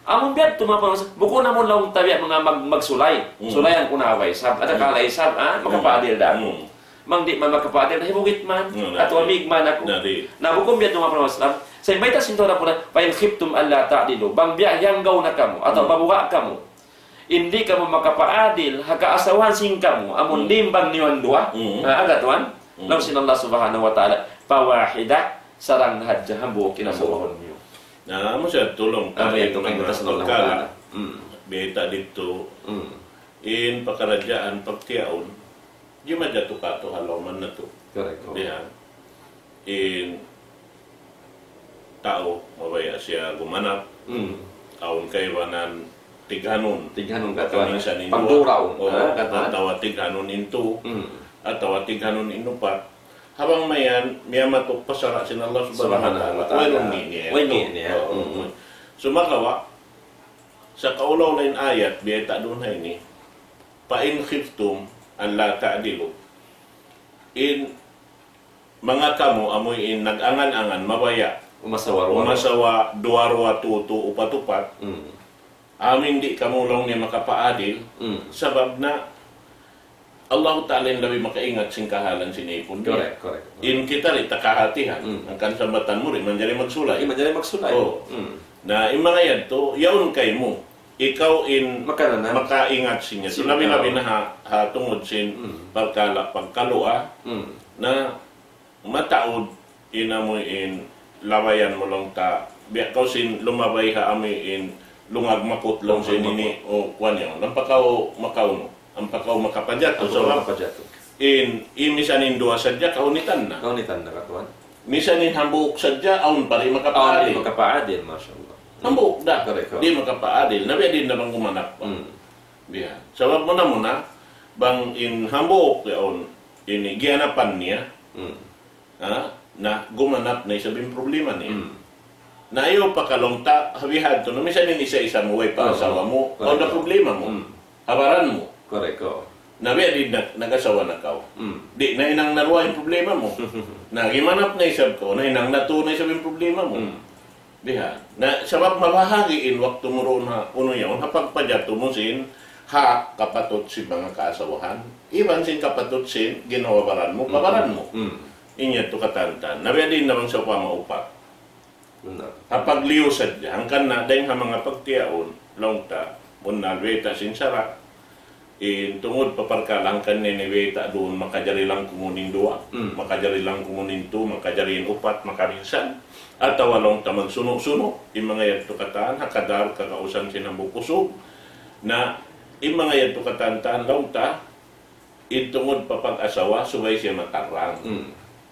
Amon biya tumapang buko na mo lang tabi mga magsulay. Sulayan kunaway sab ada kalay sab makapaadil dako. Mang di man makapaadil hibugit man atau amig man ako. Na hukom biya tumapang Islam. Sa imbita sintora po na pa in khiftum alla ta'dilu. Bang biya hanggaw na kamo atau babuwa kamo. Hindi kamo makapaadil haka-asawan sing kamo amon limbang niwan dua. Agatuan. Lang sin Allah subhanahu wa ta'ala pawahida sarang hadja hambu kinasuhon niyo. Na mo siya tulong kami ito kay kita sallallahu alaihi beta dito in pakaradyaan pagtiaon di madya to kato halaman na to. Correct. Diyan in tao mabaya siya gumanap aon kay wanan tighanon katuan pagduraon atawa tighanon into atawa tighanon inupat habang mayan miya matuk pasara sin Allah subhanahu wa ta'ala niya sumakawa sa kaulaw na ayat biyeta doon hay ni pa in khiftum an la ta'dilu in mga kamo amoy in nag-angan-angan mabaya umasawa duwarwa tuto upat-upat amin di kamo lang ni makapaadil sabab na Allah Ta'ala yung labi makaingat sing kahalan sinipon niya. Correct. In kita rin takahatihan. Ang kansambatan mo rin, manjari magsulay. Na yung mga yan to, yaon kay mo. Ikaw in makaingat sinya. So labi-labi na tungod sin pagkalua na mataod inamoy in labayan mo lang ta. Biya kaw sin lumabay ha amoy in lungag makot lang sin ini o kwan yan. Lampakaw makaw no. Ang pakaw makapadyato. So, in misanin dua sadya, kaunitan na. Kaunitan na katuan. Misanin hambuk sadya, aun pa rin makapaadil. Makapaadil, mashallah. Hambuk dah. Correct. Di makapaadil. Nabi din naman kumanak pa. Bihan. Sabab mo na bang in hambuk yaon ini gihanapan niya na gumanap na isabing problema niya. Na iyo pakalongta habihad to no minsan din isa-isa mo way pa asawa mo o na problema mo. Habaran mo. Correct. Nabi din nagasawa na kao. Di na inang naruwa yung problema mo. Na gimanap na isab ko na inang natunay sa yung problema mo. Diha. Na sabab mabahagiin waktu mo ron na uno yaon hapagpadyato mo sin ha kapatot si mga kaasawahan. Iban sin kapatot sin ginawabaran mo, pabaran mo. Inya to katantan. Nabi din naman sa pamaupat. Hapag liusad diya, hangkan na dahil mga pagtiyaon, longta, munalweta sin sara, tungod paparkalang kan niniweta doon makajari lang kumunin dua, makajari lang kumunin tu, makajari upat, makarisan, at tawalong ta magsuno-suno, yung mga yan to kataan, hakadar kakausan sinambukusog, na yung mga yan to kataan longta, tungod papag-asawa, subay siya matarang.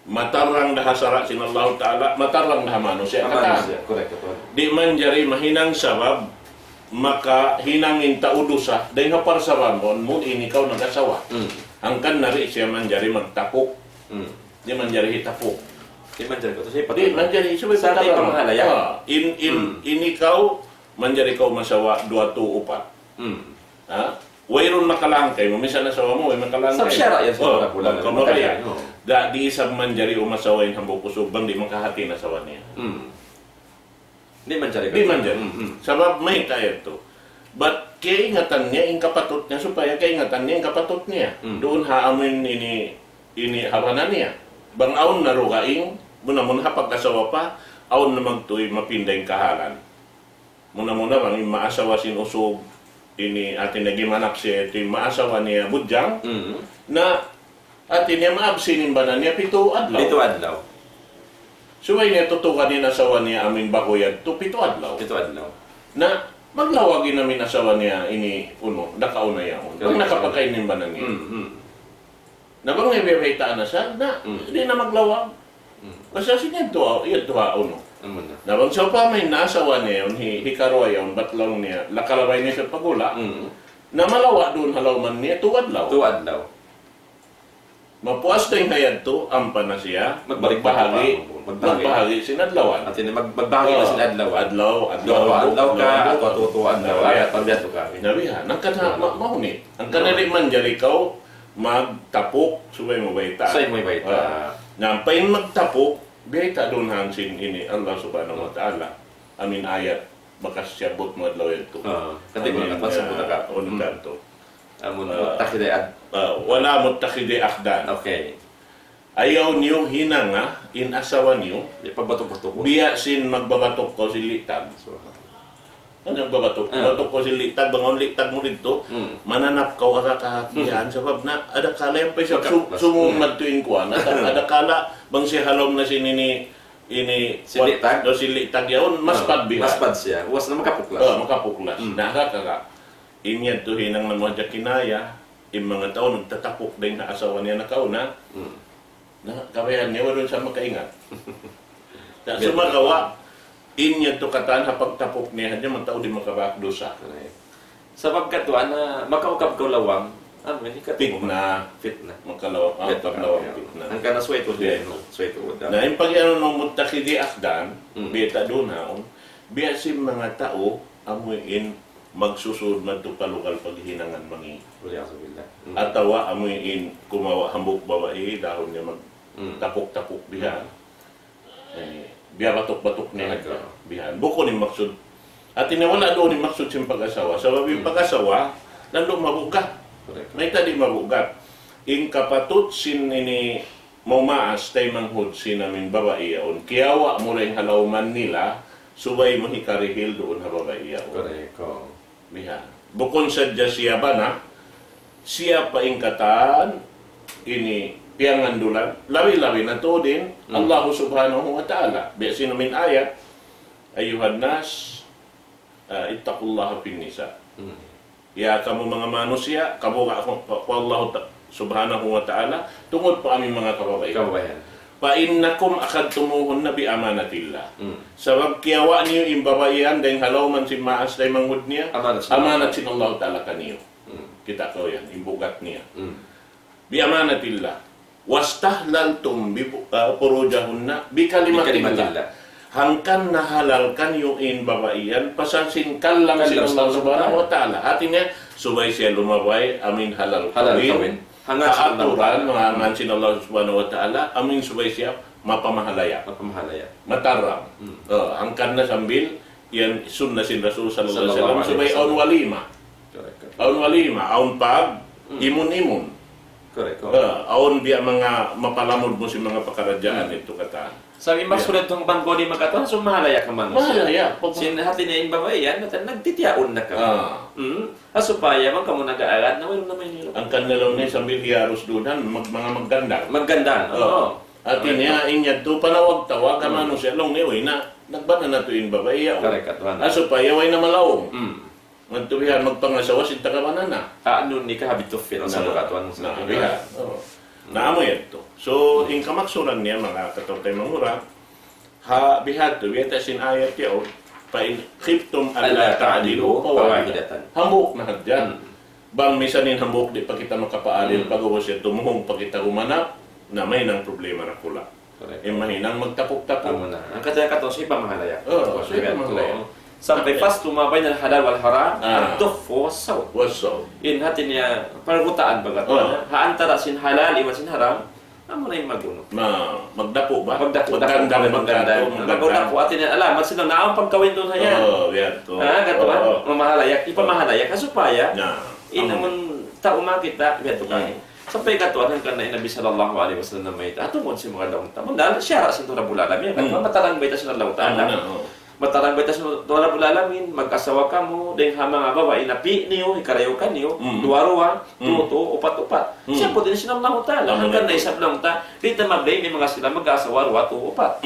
Matarang dah hasara sin Allah Ta'ala, matarang dah manusia kata. Correct. Di man jari mahinang sabab, maka hinangin taudusa, dahil hapar sababon mo, ini kau nag-asawa. Angkan nari siya man jari magtapok. Di man jari hitapok. Di man jari ko. Di man jari, sabay sa ating pamahalaya. Ini kau, man jari kau masawa 2 to 4. Ha? Wayron makalangkay mo, minsan nasawa mo, way makalangkay. Sa syara yan sa mga bulan. Kamabaya. Da di isang manjari umasawa yung hambog kusog, bang di makahati nasawa niya. Di man jari. Di man jari. Sabab may tayo to. But kaya ingatan niya, yung kapatot niya, supaya kaya ingatan niya, yung kapatot niya. Doon haamin ini habanan niya. Bang aon na rugaing, muna hapag-asawa pa, aon na magtuloy mapinday kahalan. Muna bang maasawa sin usog, ini atin nagimanak siya, ito yung maasawa niya budyang, na atin niya maabsinin ba na niya 7 adlaw. 7 adlaw. Suway niya tutukan ni asawa niya aming bakoyad to 7 adlaw. 7 adlaw. Na maglawagin namin asawa niya ini nakauna yaon. Pag nakapakainin ba na niya. Na bang nabibaitaan na siya, na hindi na maglawag. Kasi siya yun to uno. Nabang siya pa may nasawa niya yun, hikaroa yun, batlong niya, lakalabay niya sa pagula, na malawa doon halawman niya, 2 adlaw. 2 adlaw. Mapuas na yung hayad to, ampa na siya, magbahagi sinadlawan. At magbahagi na sila adlaw. Adlaw ka, at tutuan daw, at pagbiyato ka. Nabihan, ang kana mahunit. Ang kanali man dyan ikaw, magtapok, subay mo baita. Say mo baita. Nampain magtapok, baita doon hansin ini Allah subhanahu wa ta'ala. Amin ayat, bakas siyabot mo adlaw ito. Kati mo naman sa buta ka. Unutan to. Amun mutakhide wala mutakhide akdan. Okay. Ayaw niyo hinanga in asawa niyo. Pagbatok-batok ko. Biya sin magbabatok ko si litag. Ano babatok? Babatok ko si litag, bangon litag mo dito. Mananap ka kakakiyaan sabab na ada kala yung pa siya sumumad tuwing kuwan. Ada kala bang si halom na si ini si litag do si litag yaon mas padbihan. Mas pad siya. Was na makapuklas. Makapuklas. Nakakaka. Inyan to hinang ng mga kinaya, yung mga tao nagtatapok din na asawa niya na kauna, na kabayan niya, walang siya makaingat. So magawa, inyan to katan, hapagtapok niya, mga tao di makabakdosa. Sa pagkatuan na makaukap ko lawang, hindi ka Fit na. Makalawang, paglawang fit na. Ang kana sweato din, sweato. Na yung pag-ano nung mutakidi akdan, beta doon haon, biya si mga tao, amuin, magsusud man to palukal paghinangan mangi. Atawa amuin kumawa hambuk babae dahon niya magtapok-tapok bihan. Biya batok-batok niya bihan. Buko ni maksud. At inawala doon ni maksud siyang pag-asawa. Sa babi pag-asawa, nandong mabugat. May tadi mabugat. In kapatut sin ini maumaas tay manghud sin namin babae yaon. Kiyawa mo rin halawman nila, subay mo hikarihil doon ha babae yaon. Correct. Bihan. Bukon sadya siya ba na, siya pa ingkatan, ini piyangandulan, lawi-lawi na to din, Allah subhanahu wa ta'ala. Biya min ayat, ayuhan nas, ittaqullaha fin nisa. Ya kamu mga manusia, kamu Allah subhanahu wa ta'ala, tungod pa aming mga kababayan. fa innakum akadtumuhun na bi amanatillah. Mm. Sabab kiyawa niyo imbabaian dahil halaw man si maas dahil mangud niya, amanat sin Allah Ta'ala kaniyo. Kita ko yan, imbugat niya. Bi amanatillah. Wastahlaltum bi purujahunna bi kalimatillah. Hangkan nahalalkan yung inbabaian, pasansingkal lang sin Allah Subhanahu wa Ta'ala. Artinya, subay siya lumabay, amin halal kawin. Kaaturan, mga sin Allah Subhanahu wa Ta'ala, amin subay siya mapamahalaya. Matarang. Hangkan na sambil, yan sunna sin Rasul sallallahu alaihi wasallam, subay aun walima. Aun walima, aun pag, imun-imun. Aun biya mga mapalamod mo si mga pakarajaan ito kataan. Sabi masulad tong bangko di magkataon, so mahalaya ka man. Mahalaya. Sinhati na yung babayan, nagtitiyaon na ka. Supaya man ka mo nag-aaral, na wala naman nila. Ang kanalaw niya sambil hiyaros dunan, mga magandang. Magandang, oo. At niya, inya to, panawag-tawag, kamano siya, long niya, na, nagbana na to yung babae. Correct, supaya, way na malawong. Magtubihan, magpangasawa, sinta ka na. Ano ni ka habit to feel sa lukatuan sa nabihan. Naamoy ito. So, in kamaksuran niya, mga katotay mangura, bihat to, biyata sin ayat yaw, pa in khiftum alla ta'dilu pawahidatan. Hambuk na hadyan. Bang misanin hambuk, di pa kita makapaadil, pag-uwas siya tumuhong, pag kita humanap, na may nang problema na pula. Mahinang magtapok-tapok. Ang kataya-katong siya pamahalaya. Siya pamahalaya. Sampai pas tumabay na halal wal haram, dof wasaw. In hati niya, paragutaan bagat. Haantara sin halal, iwan sin haram, amo na yung maguno. Magdapo ba? Magdapo. Magdapo. Atin niya, alam, sila na ang pagkawin doon hayan. Gatuan, mamahalayak, ipamahalayak, kasupaya, inamon tao makita, gato ka. Sampai katuan hanggang na Nabi sallallahu alaihi wasallam na may atungod si mga launta. Mundal, siya sa ito na bulalami. Matarang ba ito sa launta? Matarang beta sa dola bulalamin, mag-asawa ka mo, dahil hamang babae na pi niyo, hikarayo ka niyo, duwa-ruwa, tuto, upat-upat. Siya po din sinang lang utala. Hanggang na isap lang ta, dito mablay, may mga sila mag-asawa, ruwa, tu, upat.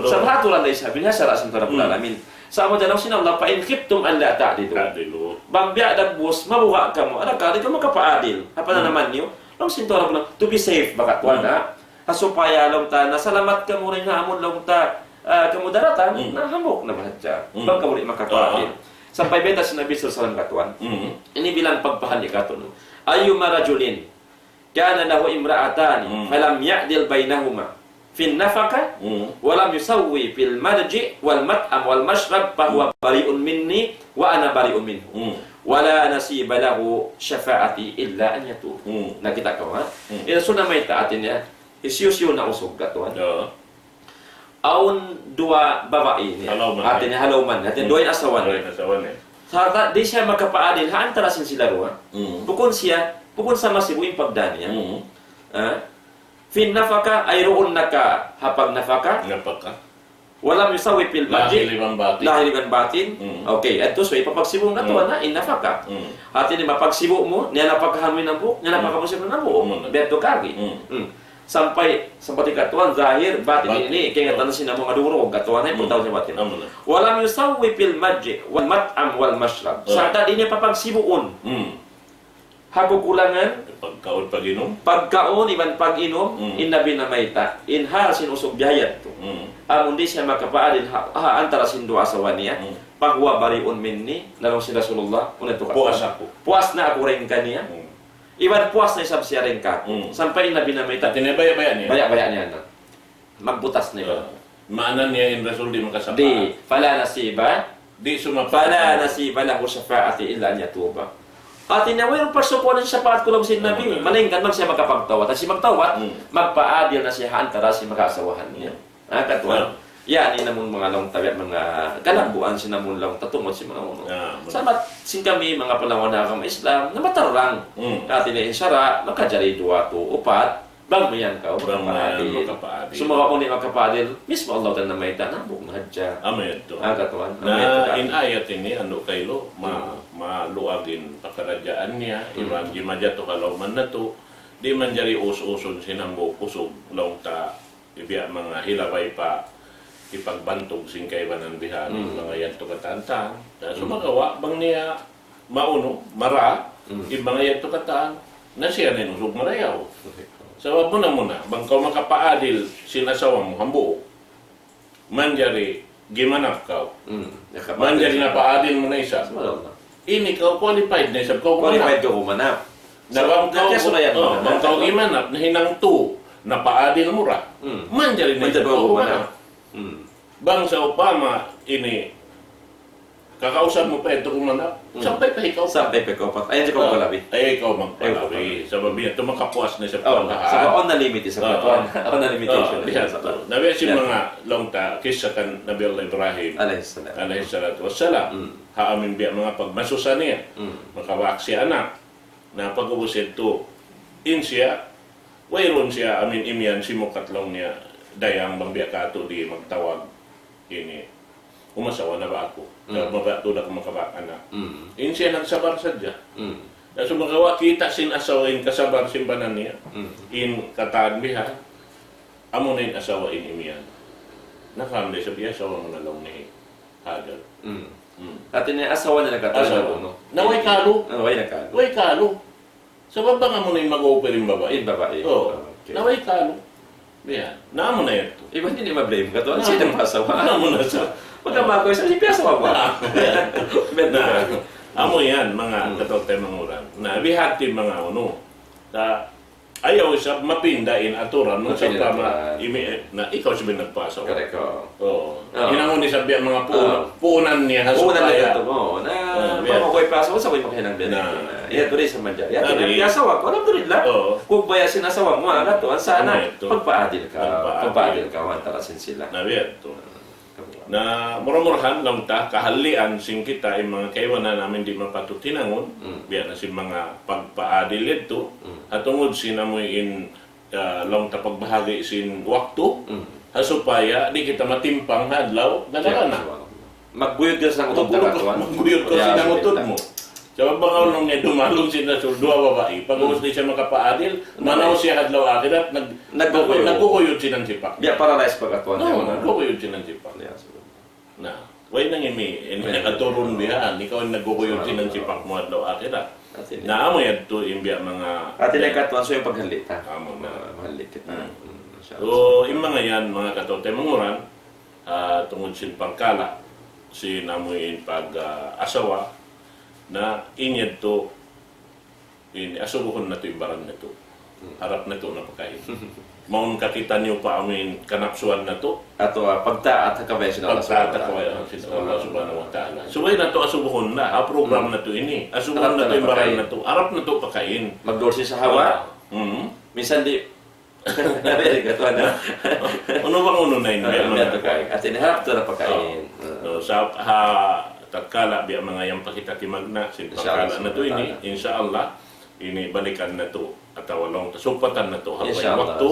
Sa mga tulan na isabi niya, sa rasin dola bulalamin. Sa amo dalaw sinang lang, pa-inkiptum ang lata dito. Bangbiya dagbus, mabuha ka mo, anak ka, dito makapaadil. Apa na naman niyo? Lang sintora ko lang, to be safe, bakat wala. Hasupaya lang ta, nasalamat ka mo rin na amon lang ta, kemudaratan na hamok na bahadya. Bang kamulit makapaadil. Sampai beta si Nabi sallallahu alaihi katuan. Ini bilang pagpahal ikatun. Ayu marajulin kana lahu imra'atani falam ya'dil bainahuma fin nafaka wa lam yusawwi fil marji wal mat'am wal mashrab fa huwa bari'un minni wa ana bari'un minhu. Wala nasiba lahu syafa'ati illa an yatub. Nakita ko ha. Ina sunna may taatin ya. Isyusyo na usog katuan. Aun dua babae niya. Atin halauman. Atin doin asawan. Saka di siya magkapaadil, haantara sila ruwa. Bukod sama si buing pagdaniya. Fin nafaka ay roon naka hapag nafaka. Walang yusawi pil batin. Lahiliban batin. Okay, ito so ipapagsibo nga to na in nafaka. Atin mapagsibo mo, niya napakahamin ng buhok, niya napakamusip ng buhok. Beto kagi. Sampai katuan zahir batin ini kaya ngatan sina mga duro katuan ay puntaw sa batin. Walam yusawi fil majji wal mat'am wal mashrab. Sa tadi niya papagsibuon. Hakukulangan pagkaon iban pag-inom innabi na mayta inhal sinusog biyayat to. Amun di siya makapaadin antara sin dua asawa niya pagwa bariun minni nalong si Rasulullah unato puas na ako rin kaniya. Iwan puas na isab siya rin ka. Sampai na binamita. Tinabaya-baya niya? Baya-baya niya na. Magbutas na yun. Maanan niya yung Rasul di makasapa? Di. Fala nasiba. Di sumapa. Fala nasiba lahu syafa'ati illa niya tuba. At inawa yung pasupuan sa syafaat ko lang si Nabi. Malingkan man siya magkapagtawat. At si magtawat, magpaadil na siya antara si magkaasawahan niya. Katuan. Yan, ini namun mga long tabi at mga kalambuan sinamun lang tatungod si mga uno. Sabat sin kami mga palawan na kang Islam na matarang. Atin na insyara, makajari 2 to 4, bang mayan ka, bang mayan makapaadil. Sumawa ko ni makapaadil, mismo Allah tan na may tanabog na hadya. Amay ito. Katuan. Na in ayat ini, ano kayo, maluagin pakaradyaan niya, iwan gimadya to kalauman na to, di man jari us-uson sinambo kusog long ta, ibiya mga hilabay pa, ipagbantog singkay banan bihan mga yan to katantang. So magawa bang niya mauno mara ibang yan to katang na siya ninusog marayaw. Sabab muna, bang kau makapaadil sinasawa mo hambuo. Manjari, gimanap kau. Manjari na paadil mo na isa. Ini kau qualified na isa. Kau Qualified ka kumanap. Na bang kau gimanap na hinang tu na paadil mo ra. Manjari na isa kau kumanap. Bang sa upama, ini kakausap mo pa ito kumanap. Sampay pa ikaw. Sampay pa ikaw. Ayan siya kong palabi. Ay, ikaw magpalabi. Sabab niya, tumakapuas na sa Oh, paglahat. so on the limit is on the limitation. Nabi si mga longta kisah kan Nabi Allah Ibrahim alaihi salatu wassalam. Haamin biya mga pagmasusa niya. Makawak si anak. Na pag-ubusin to, siya, wayron siya amin imyan si mukatlong niya dayang bang biya kato di magtawag ini. Umasawa na ba ako? Mabato na kung makabak anak. Siya nagsabar sadya. So magawa kita sin asawain kasabar simbanan niya. In kataan biha, amo na yung asawain imiyan. Nakamde sa biya, asawa mo na lang ni Hagar. At ini asawa niya nagkataon. Naway kalo. Naway kalo. Sa baba nga mo na yung mag-offer yung babae. Babae. Oo. Naway kalo. Biya. Naamo na yan. Iba hindi ma-blame ka to. Ano siya nagpasawa? Naamo na sa... Pagkamagoy sa siya, ba? Amo yan, mga katotay manguran. Na bihati mga na ayaw siya mapindain aturan mo sa tama na ikaw siya nagpasaw. Correct ko. Oo. Inangon ni sabi ang mga puunan niya Puunan niya hasupaya. ito mo. Na pamagoy pasaw sa ko'y makihinang din. Iya to rin sa madya. Iya to rin piasawa ko. Alam to rin lang. Kung baya sinasawa mo, ano to, sana pagpaadil ka. Pagpaadil ka, mantarasin sila. Nabiyan to. Na murah-murahan lang ta kahalian sing kita yung mga kaiwanan namin di mapatutinangon biya na si mga pagpaadil ito at tungod sinamoy in lang ta pagbahagi sin waktu hasupaya di kita matimpang hadlaw na magbuyod ka sa utod na katuan. Magbuyod ka sa utod mo. Sa bangaw nung niya dumalong siya sa dua babae. Pag-uus siya makapaadil, manaw siya hadlaw akirat, nagkukuyod siya ng sipak. Biya para rais pagkatuan. Nagkukuyod siya ng sipak. Na, way nang aturon biya, ikaw ang nagkukuyod siya ng sipak mo hadlaw akirat. Naamo yan to imbiya mga... At inakatuan so yung paghalita. Amo na. Mahalit kita. So, yung mga yan, mga katote manguran, tungod sin pagkala, sinamuin pag-asawa, na inyad to, asubuhon na to yung barang na to. Harap na to na pagkain. Maun kakita niyo pa amin kanapsuan na to. Ato pagtaat kabay sa Allah subhanahu wa ta'ala. Subay na to asubuhon na. Program na to ini. Asubuhon na to yung barang na to. Harap na to pagkain. Magdorsi sa hawa. Minsan di nabi katuan na. Ano bang uno na yun? At inaharap to na pagkain. Sa tatkala biya mga yang pakita timagna sin pagkala na to ini insyaallah ini balikan na to ataw long supatan na to haway waktu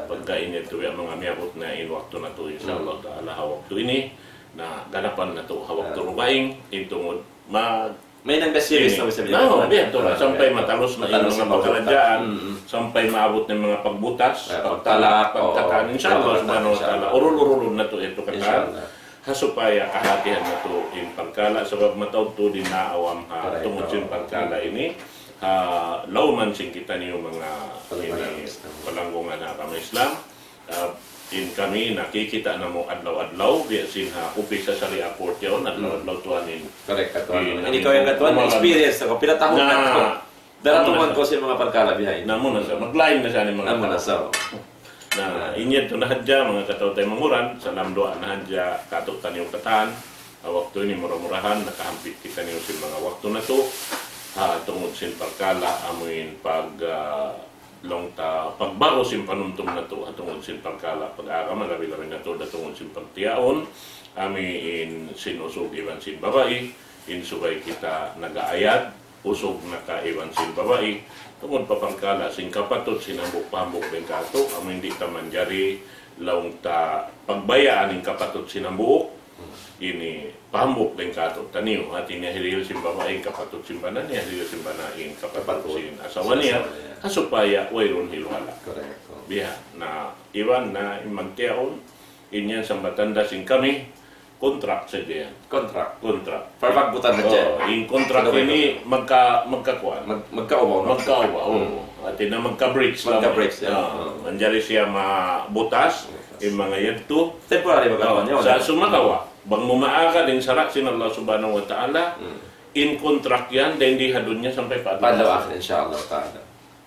pagkain nito biya mga miyabot na in waktu na to insyaallah taala waktu ini na ganapan na to hawak to rubaing intungod may nang series na sabi no biya to sampai matalos na yung mga pagkarajaan sampai maabot ng mga pagbutas pagtalak pagtakan insyaallah subhanahu wa taala urul-urul na to ito kata hasupaya kahatihan na to in pagkala sabab matawag to din naawam tungod sin pagkala ini lauman sing kita niyo mga palanggungan na kami Islam in kami nakikita na mo adlaw-adlaw biya sin upis sa Sharia court yun adlaw-adlaw tuanin correct katuan ini ko yung katuan experience ako pinatahon na ko daratuman ko sa mga pagkala bihay namo na sa maglain na sa mga namo na sa na inyad to nahadya mga katawtay manguran sa lamdoa nahadya katutan yung katan waktu ini murah-murahan nakahampit kita niyo sa mga waktu na to tungod sin pagkala amuin pag longta pagbaro sin panumtum na to tungod sin pagkala pag-agaman labi-labi na to tungod sin pagtiaon amin sinusog iwan sin babae insubay kita nagaayad usog nakaiwan sin babae tungod pa pangkala sing kapatot sinambok-pambok ng kato ang hindi ta manjari laung ta pagbayaan ng kapatot sinambok ini pambok ng kato taniyo at inihiril sin babae kapatot simbanan niya hiril simbanain kapatot sin asawa niya kasupaya wayron hilwala biya na iwan na magtiaon inyan sa matanda sing kami kontrak saja yan. Kontrak. Kontrak. Pagpagbutan na dyan. Yung kontrak Sino ba ini magkakuan. Magkaubaw, no? Magkauwa, oo. At na magka-breaks lang. Magka-breaks, yan. Manjari siya mabutas, yung mga yadto. Temporary magkaubaw niya. Sa sumakawa, bang mumaaga din sarak sin Allah subhanahu wa ta'ala, in contract yan, dahil di hadun niya sampai Padlaw akhirat, insyaAllah ta'ala.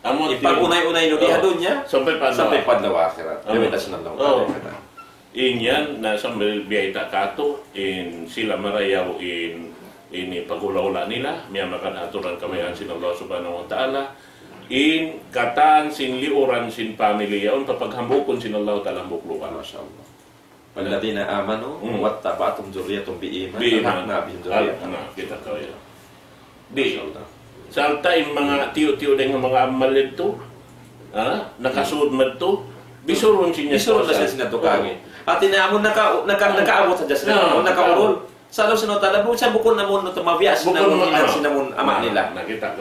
Amo Ipag-unay-unay no di hadun niya, sampai padlaw akhirat. Limitasyon ng law ta'ala. Inyan na sambil biyay kato in sila marayaw ini pagulaula nila miya makan aturan kamayan sin Allah subhanahu wa ta'ala in kataan sin liuran sin pamilya on papaghambukon sin Allah ta'ala hambuklukan. Masyaallah. Walladina amanu wattaba'atum dzurriyyatuhum biiman alhaqna bihim dzurriyyatahum. Kita tahu ya. Di salta in mga tiyo-tiyo dengan mga amal ito, nakasud madto bisurun sinya Bisurun na siya sinatukangin. At inaamon nakaabot sa Diyos na nakaurol. Sa alaw sinotala, sa bukol na mo tumabiyas na mo sinamon ama nila.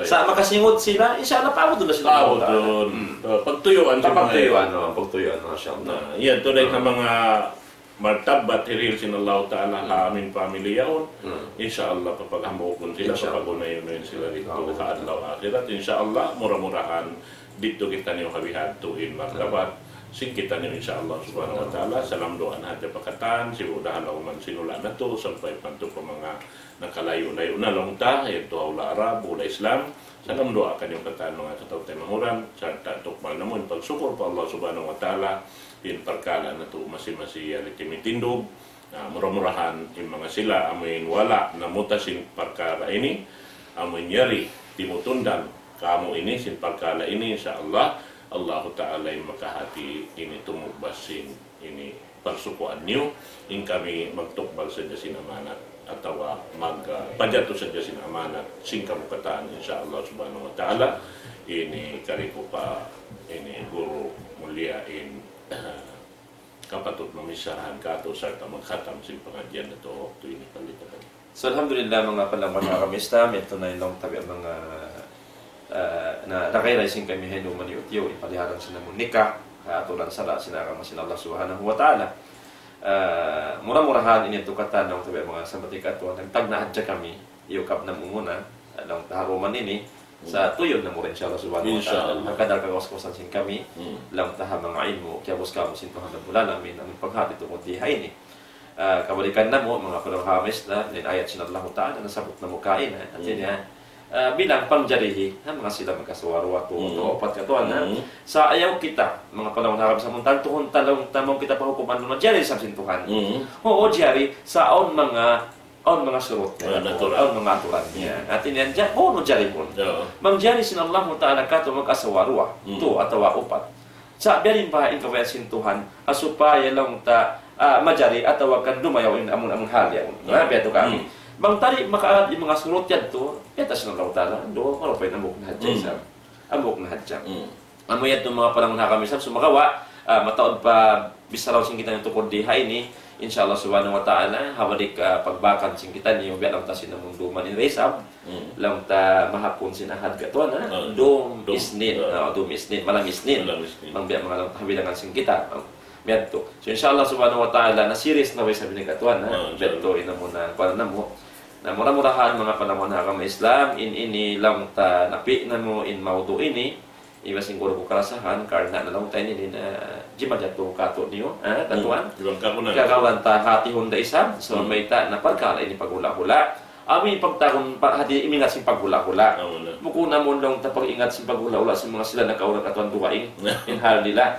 Sa makasingod sila, inshallah paabot doon na sila. Paabot doon. Pagtuyuan sa mga Pagtuyuan, mashallah. Yan, tunay na mga martabat hiril sin Allah Ta'ala amin pamilyaon. Inshallah papaghambukon sila, papagunayon sila dito sa adlaw akhirat. Inshallah, murah-murahan dito kita niyo kabihatuin martabat. Kita niyo insyaAllah subhanahu wa ta'ala salam doa na hadya pakatan sibudahan ako man sinula na to sampai panto pa mga nakalayo-layo na lang ta ito ula Arab, ula Islam salam doa kanyang kataan mga kataw tayo mamuran sa tukmal namun pagsukor pa Allah subhanahu wa ta'ala in perkala na to masi-masi timitindog murah-murahan yung mga sila amin wala na mutasin perkara ini amin nyari timutundan kamu ini sin perkala ini insyaAllah Allah Ta'ala yang makahati ini tumugbasin ini persukuan niyo in kami magtukbal sa sin amanat atau magpajato sa sin amanat sing kamukataan insyaAllah subhanahu wa ta'ala ini kariko pa ini guru mulia in kapatut mamisahan kato serta magkhatam sin pengajian ito waktu ini palitapan. So alhamdulillah mga palaman mga kamistam, ito na yung tabi ang mga na nakairaising kami hendo maniutyo ipaliharan sila mo nikah aturan sala sinarama sin Allah subhanahu wa ta'ala murah-murahan ini tukatan ng tabi mga sabatika to nagtagnahan siya kami iukap na muna ng taharuman ini sa tuyon na mo rin insyaAllah subhanahu wa ta'ala makadal kagawas-kawasan sin kami lang taha mga ilmo kaya buska mo sin tuhan na bulan namin ang paghati tungkol dihay ini kabalikan na mo mga palahamis na ayat sin Allah ta'ala nasabot na mo kain at yun bilang pangjarihi mga sila magkasuwarwa to opat katuan sa ayaw kita mga panahon harap sa muntan tuhon talong tamong kita pahukuman no jari sa sintuhan oo jari sa on mga surut on mga aturan niya at inian dyan no jari pun mangjari sin Allah ta'ala kato magkasawarwa to atawa opat sa biyarin pa inkawayan sintuhan supaya lang ta majari atawa kan dumayaw in amon halya beto kami bang tari makaad yung mga surot yan to yatas ng lautala do ano pa yung amok na hadya isa amok na hadya amo yan itong mga panahon na kami sa sumakawa mataod pa bisaraw sing kita yung tukod dihay ni inshallah subhanahu wa ta'ala hawalik pagbakan sing kita ni yung biya lang ta sinamundo man in resab lang ta mahapon sinahad katuan dom isnin malang isnin mang biya mga lang habilangan sing kita Biadto. So inshallah subhanahu wa ta'ala na series na way sabi ni katuan biadto ina mo na para namo na murah-murahan mga panahon na kami Islam ini lang ta napi na mo in maudu ini iwasing ko karasahan karena na lang tayo ni na jima jato kato niyo katuan kagawan ta hati honda isab so may ta na perkara ini pagula-hula ami pagtakon hati imingat sing pagula-hula muko na mo lang ta pag-ingat sing pagula-hula sa mga sila nakaura katuan duwaing in hal nila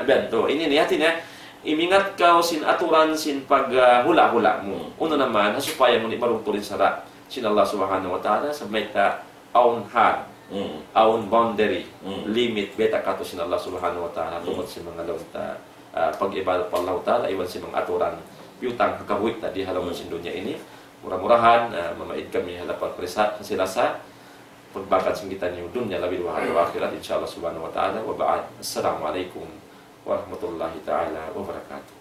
biadto ini ni hati na imingat ka sin aturan sin paghula-hula mo uno naman supaya mo ni marugturin sara sin Allah subhanahu wa ta'ala sa may ta own had own boundary limit beta kato sin Allah subhanahu wa ta'ala tungod sa mga lawta pag-ibadat pa Allah ta'ala iwan si mga aturan piutang kakabuik tadi halaman sin dunya ini murah-murahan mamaid kami halapan presat sila sa pagbakat sing kita niyo dunya labi wa akhirat insyaallah subhanahu wa ta'ala wa ba'd assalamu alaikum warahmatullahi ta'ala wabarakatuh